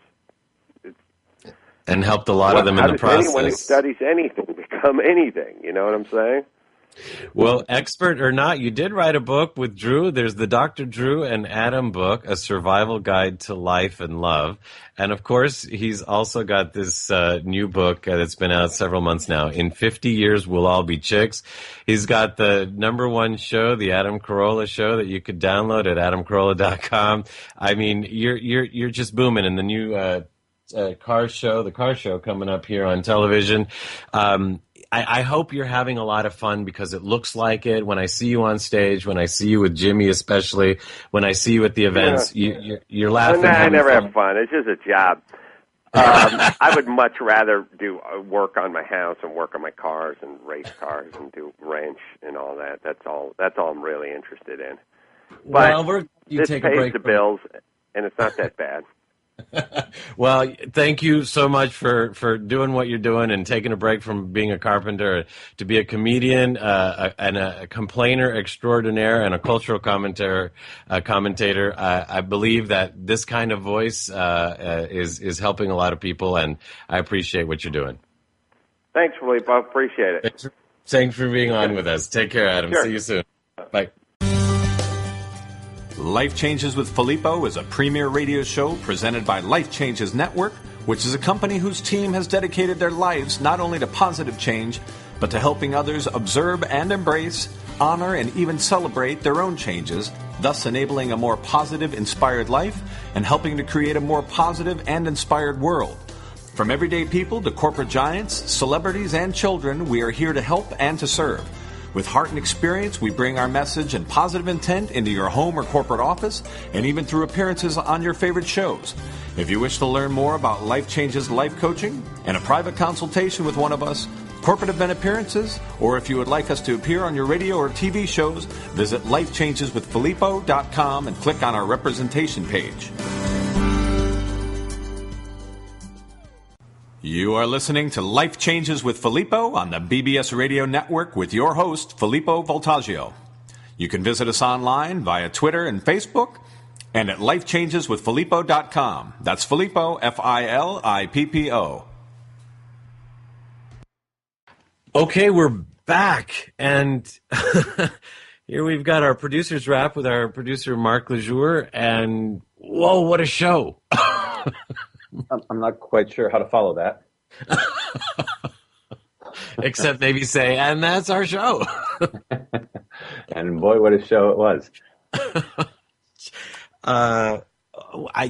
And helped a lot of them in the process. Anyone who studies anything become anything? You know what I'm saying? Well, expert or not, you did write a book with Drew. There's the Dr. Drew and Adam book, A Survival Guide to Life and Love. And, of course, he's also got this new book that's been out several months now, In 50 Years We'll All Be Chicks. He's got the number 1 show, the Adam Carolla show, that you could download at adamcarolla.com. I mean, you're just booming. And the new the car show coming up here on television. I hope you're having a lot of fun because it looks like it. When I see you on stage, when I see you with Jimmy especially, when I see you at the events, you're laughing. I never have fun. It's just a job. I would much rather do work on my house and work on my cars and race cars and do wrench and all that. That's all I'm really interested in. But this pays the bills, and it's not that bad. Well, thank you so much for doing what you're doing and taking a break from being a carpenter to be a comedian and a complainer extraordinaire and a cultural commentator. I believe that this kind of voice is helping a lot of people, and I appreciate what you're doing. Thanks, Philippe. I appreciate it. Thanks for being on with us. Take care, Adam. Sure. See you soon. Bye. Life Changes with Filippo is a premier radio show presented by Life Changes Network, which is a company whose team has dedicated their lives not only to positive change, but to helping others observe and embrace, honor, and even celebrate their own changes, thus enabling a more positive, inspired life and helping to create a more positive and inspired world. From everyday people to corporate giants, celebrities, and children, we are here to help and to serve. With heart and experience, we bring our message and positive intent into your home or corporate office, and even through appearances on your favorite shows. If you wish to learn more about Life Changes life coaching and a private consultation with one of us, corporate event appearances, or if you would like us to appear on your radio or TV shows, visit lifechangeswithfilippo.com and click on our representation page. You are listening to Life Changes with Filippo on the BBS Radio Network with your host, Filippo Voltaggio. You can visit us online via Twitter and Facebook and at lifechangeswithfilippo.com. That's Filippo, Filippo. Okay, we're back, and here we've got our producer's wrap with our producer, Mark Lejour, and whoa, what a show. I'm not quite sure how to follow that. Except maybe say, and that's our show. And boy, what a show it was.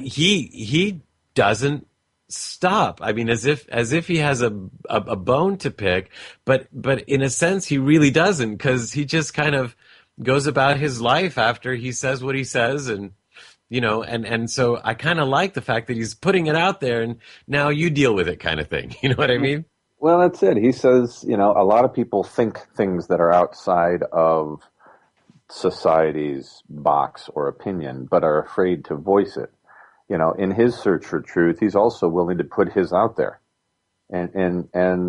He doesn't stop. I mean, as if he has a bone to pick, but in a sense he really doesn't, because he just kind of goes about his life after he says what he says, and and so I kind of like the fact that he's putting it out there, and now you deal with it, kind of thing. You know what I mean? Well, that's it. He says, a lot of people think things that are outside of society's box or opinion, but are afraid to voice it. In his search for truth, he's also willing to put his out there, and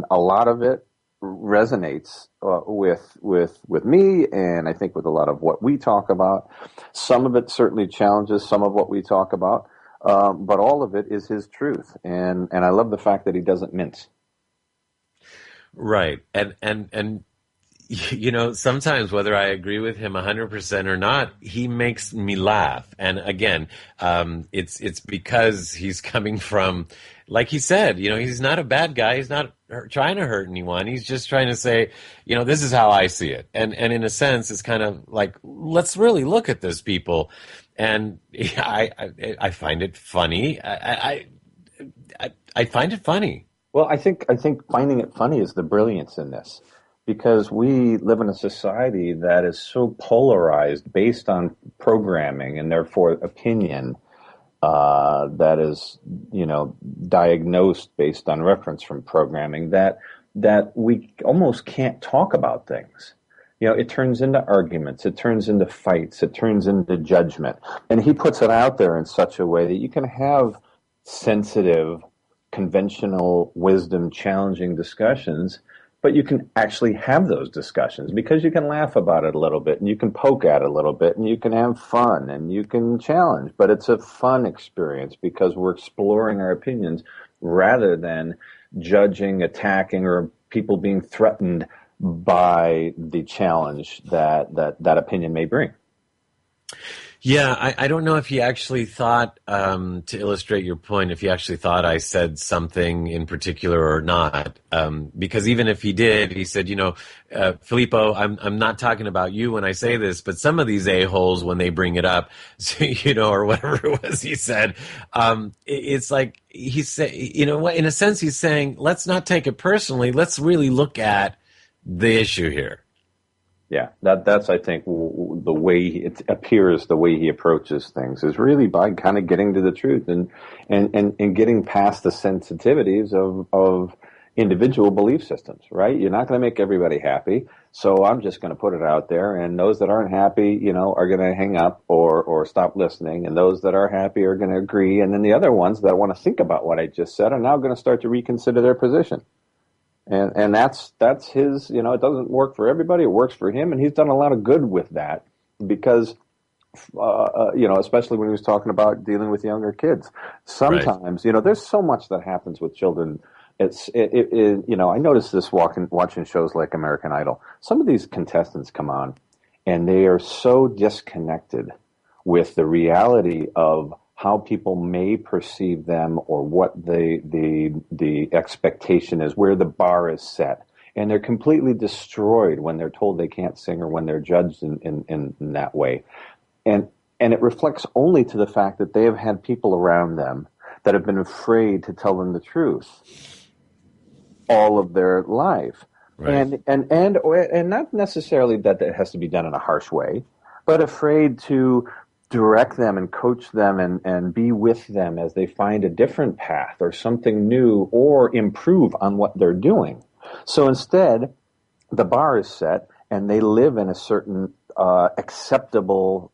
a lot of it resonates with me, and I think with a lot of what we talk about. Some of it certainly challenges some of what we talk about, but all of it is his truth, and I love the fact that he doesn't mince. Right, and sometimes whether I agree with him 100% or not, he makes me laugh. And again, it's because he's coming from, like he said, he's not a bad guy. He's not trying to hurt anyone. He's just trying to say, this is how I see it. And in a sense, it's kind of like, let's really look at this, people. And I find it funny. I find it funny. Well, I think finding it funny is the brilliance in this, because we live in a society that is so polarized based on programming and therefore opinion, that is, diagnosed based on reference from programming, that we almost can't talk about things. It turns into arguments, it turns into fights, it turns into judgment. And he puts it out there in such a way that you can have sensitive, conventional wisdom challenging discussions, but you can actually have those discussions because you can laugh about it a little bit, and you can poke at it a little bit, and you can have fun, and you can challenge. But it's a fun experience because we're exploring our opinions rather than judging, attacking, or people being threatened by the challenge that opinion may bring. Yeah, I don't know if he actually thought, to illustrate your point, if he actually thought I said something in particular or not. Because even if he did, he said, Filippo, I'm not talking about you when I say this, but some of these a-holes, when they bring it up, or whatever it was he said, it's like he said, in a sense, he's saying, let's not take it personally. Let's really look at the issue here. Yeah, that's I think the way it appears, the way he approaches things is really by kind of getting to the truth and getting past the sensitivities of individual belief systems, right? You're not going to make everybody happy, so I'm just going to put it out there, and those that aren't happy, are going to hang up or stop listening, and those that are happy are going to agree, and then the other ones that want to think about what I just said are now going to start to reconsider their position. And that's his, it doesn't work for everybody. It works for him. And he's done a lot of good with that because, especially when he was talking about dealing with younger kids. Sometimes, right. There's so much that happens with children. I noticed this watching shows like American Idol. Some of these contestants come on and they are so disconnected with the reality of how people may perceive them or what the expectation is, where the bar is set. And they're completely destroyed when they're told they can't sing or when they're judged in that way. And it reflects only to the fact that they have had people around them that have been afraid to tell them the truth all of their life. Right. And not necessarily that it has to be done in a harsh way, but afraid to direct them and coach them and be with them as they find a different path or something new or improve on what they're doing. So instead, the bar is set and they live in a certain acceptable,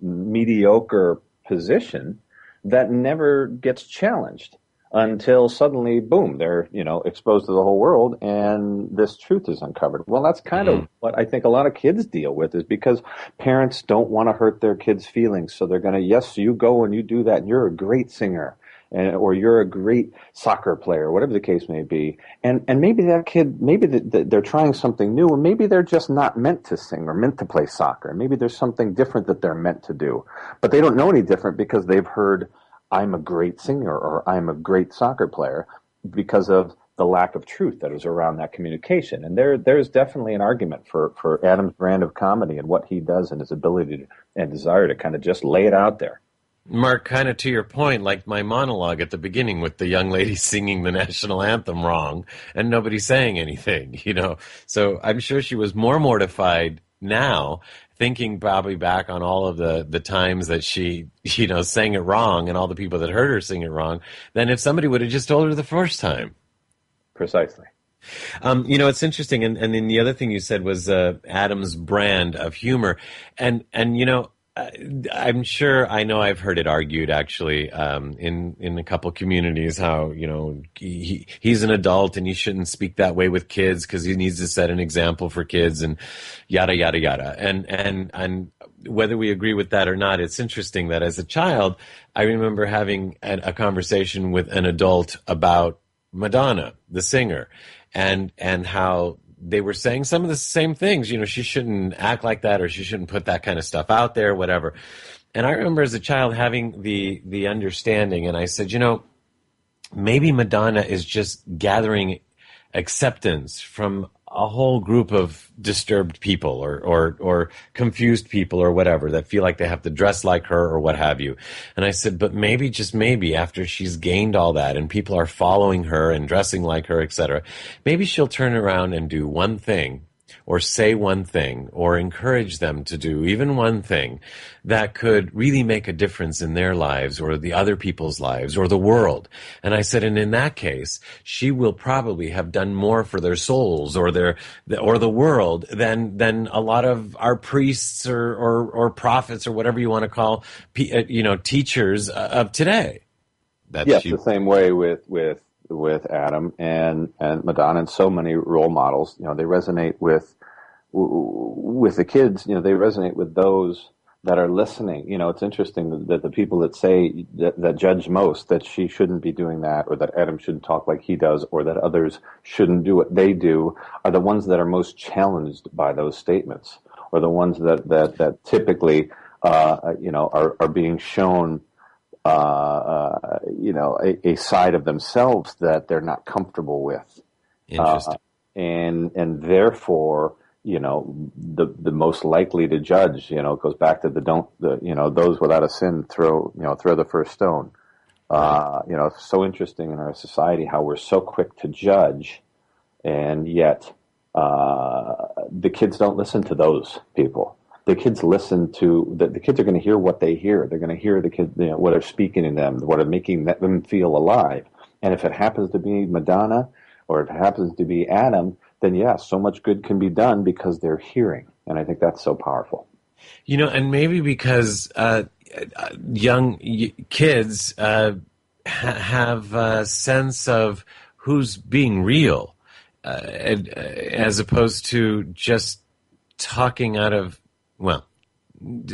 mediocre position that never gets challenged until suddenly, boom, they're, exposed to the whole world and this truth is uncovered. Well, that's kind of what I think a lot of kids deal with, is because parents don't want to hurt their kids' feelings. So they're going to, yes, you go and you do that and you're a great singer, or you're a great soccer player, whatever the case may be. And maybe that kid, maybe they're trying something new, and maybe they're just not meant to sing or meant to play soccer. Maybe there's something different that they're meant to do, but they don't know any different because they've heard, I'm a great singer or I'm a great soccer player, because of the lack of truth that is around that communication. And there's definitely an argument for Adam's brand of comedy and what he does and his ability and desire to kind of just lay it out there. Mark, kind of to your point, like my monologue at the beginning with the young lady singing the national anthem wrong and nobody saying anything, So I'm sure she was more mortified now, thinking probably back on all of the times that she, sang it wrong and all the people that heard her sing it wrong, than if somebody would have just told her the first time. Precisely. It's interesting. And then the other thing you said was Adam's brand of humor. And I'm sure, I know I've heard it argued actually in a couple communities how he's an adult and he shouldn't speak that way with kids because he needs to set an example for kids and yada yada yada. And whether we agree with that or not, it's interesting that as a child I remember having a conversation with an adult about Madonna, the singer, and how they were saying some of the same things. She shouldn't act like that, or she shouldn't put that kind of stuff out there, whatever. And I remember as a child having the understanding, and I said, maybe Madonna is just gathering acceptance from a whole group of disturbed people or confused people or whatever that feel like they have to dress like her or what have you. And I said, but maybe, just maybe, after she's gained all that and people are following her and dressing like her, etc., maybe she'll turn around and do one thing or say one thing or encourage them to do even one thing that could really make a difference in their lives or the other people's lives or the world. And I said, and in that case, she will probably have done more for their souls or the world than a lot of our priests or prophets or whatever you want to call, teachers of today. Yes, the same way with Adam and Madonna and so many role models. They resonate with the kids. They resonate with those that are listening. It's interesting that the people that say that judge most that she shouldn't be doing that, or that Adam shouldn't talk like he does, or that others shouldn't do what they do, are the ones that are most challenged by those statements, or the ones that typically are being shown a side of themselves that they're not comfortable with. Interesting. And therefore, the most likely to judge, goes back to those without a sin throw the first stone. Right. It's so interesting in our society how we're so quick to judge, and yet the kids don't listen to those people. The kids listen to the kids are going to hear what they hear. They're going to hear the kids, what are speaking in them, what are making them feel alive. And if it happens to be Madonna or if it happens to be Adam, then so much good can be done because they're hearing. And I think that's so powerful. And maybe because young kids have a sense of who's being real, as opposed to just talking out of,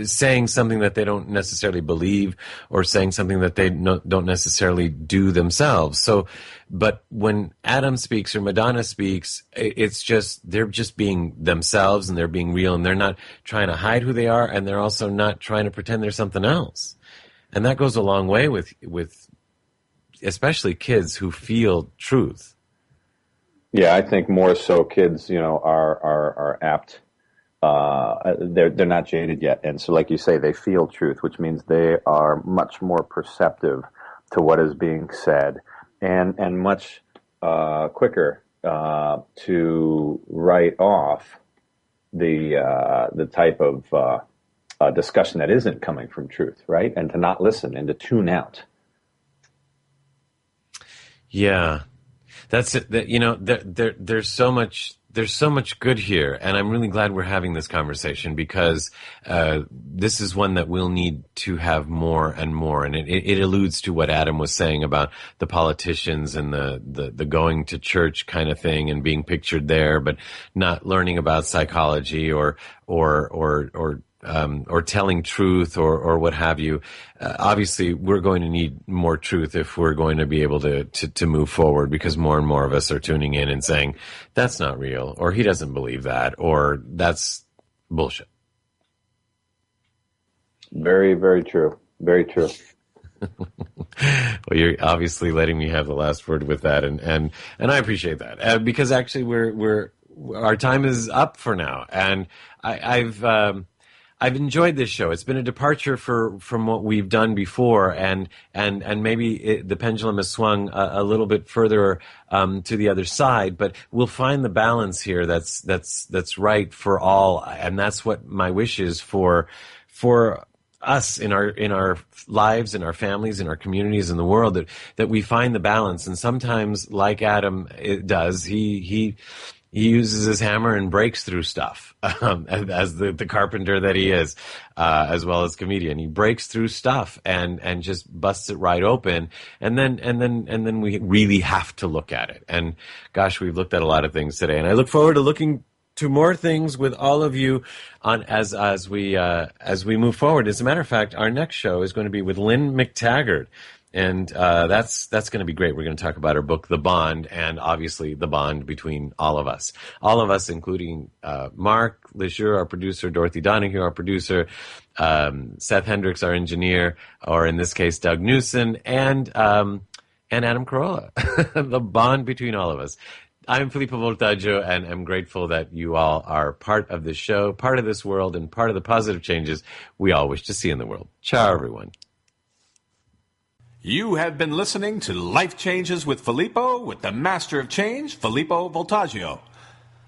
saying something that they don't necessarily believe or saying something that they don't necessarily do themselves. So, but when Adam speaks or Madonna speaks, it's just, they're just being themselves and they're being real and they're not trying to hide who they are and they're also not trying to pretend they're something else. And that goes a long way with especially kids who feel truth. Yeah, I think more so kids, are apt. They're not jaded yet, and so, like you say, they feel truth, which means they are much more perceptive to what is being said, and much quicker to write off the type of discussion that isn't coming from truth, right? And to not listen and to tune out. Yeah, that's it. There's so much. There's so much good here, and I'm really glad we're having this conversation because this is one that we'll need to have more and more. And it alludes to what Adam was saying about the politicians and the going to church kind of thing and being pictured there, but not learning about psychology or telling truth or what have you. Obviously, we're going to need more truth if we're going to be able to move forward, because more and more of us are tuning in and saying, that's not real, or he doesn't believe that, or that's bullshit. Very, very true. Very true. Well, you're obviously letting me have the last word with that, and I appreciate that, because actually our time is up for now, and I've enjoyed this show. It's been a departure from what we've done before, and maybe the pendulum has swung a little bit further to the other side. But we'll find the balance here that's right for all, and that's what my wish is for us in our lives, in our families, in our communities, in the world, that we find the balance. And sometimes, like Adam does, he uses his hammer and breaks through stuff, as the carpenter that he is, as well as comedian. He breaks through stuff and just busts it right open. And then we really have to look at it. And gosh, we've looked at a lot of things today. And I look forward to looking to more things with all of you on as we move forward. As a matter of fact, our next show is going to be with Lynn McTaggart. And that's going to be great. We're going to talk about her book, The Bond, and obviously the bond between all of us, including Mark Leisure, our producer, Dorothy Donahue, our producer, Seth Hendricks, our engineer, or in this case, Doug Newson, and Adam Carolla. The bond between all of us. I'm Filippo Voltaggio, and I'm grateful that you all are part of this show, part of this world, and part of the positive changes we all wish to see in the world. Ciao, everyone. You have been listening to Life Changes with Filippo, with the master of change, Filippo Voltaggio.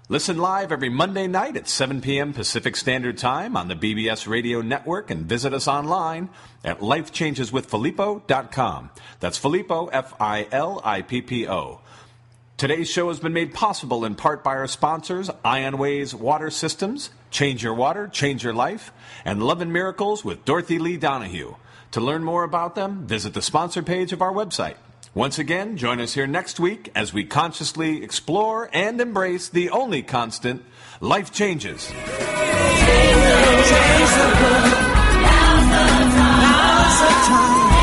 Listen live every Monday night at 7 p.m. Pacific Standard Time on the BBS Radio Network, and visit us online at lifechangeswithfilippo.com. That's Filippo, Filippo. Today's show has been made possible in part by our sponsors, Ionways Water Systems, Change Your Water, Change Your Life, and Love and Miracles with Dorothy Lee Donahue. To learn more about them, visit the sponsor page of our website. Once again, join us here next week as we consciously explore and embrace the only constant, life changes. Now's the time.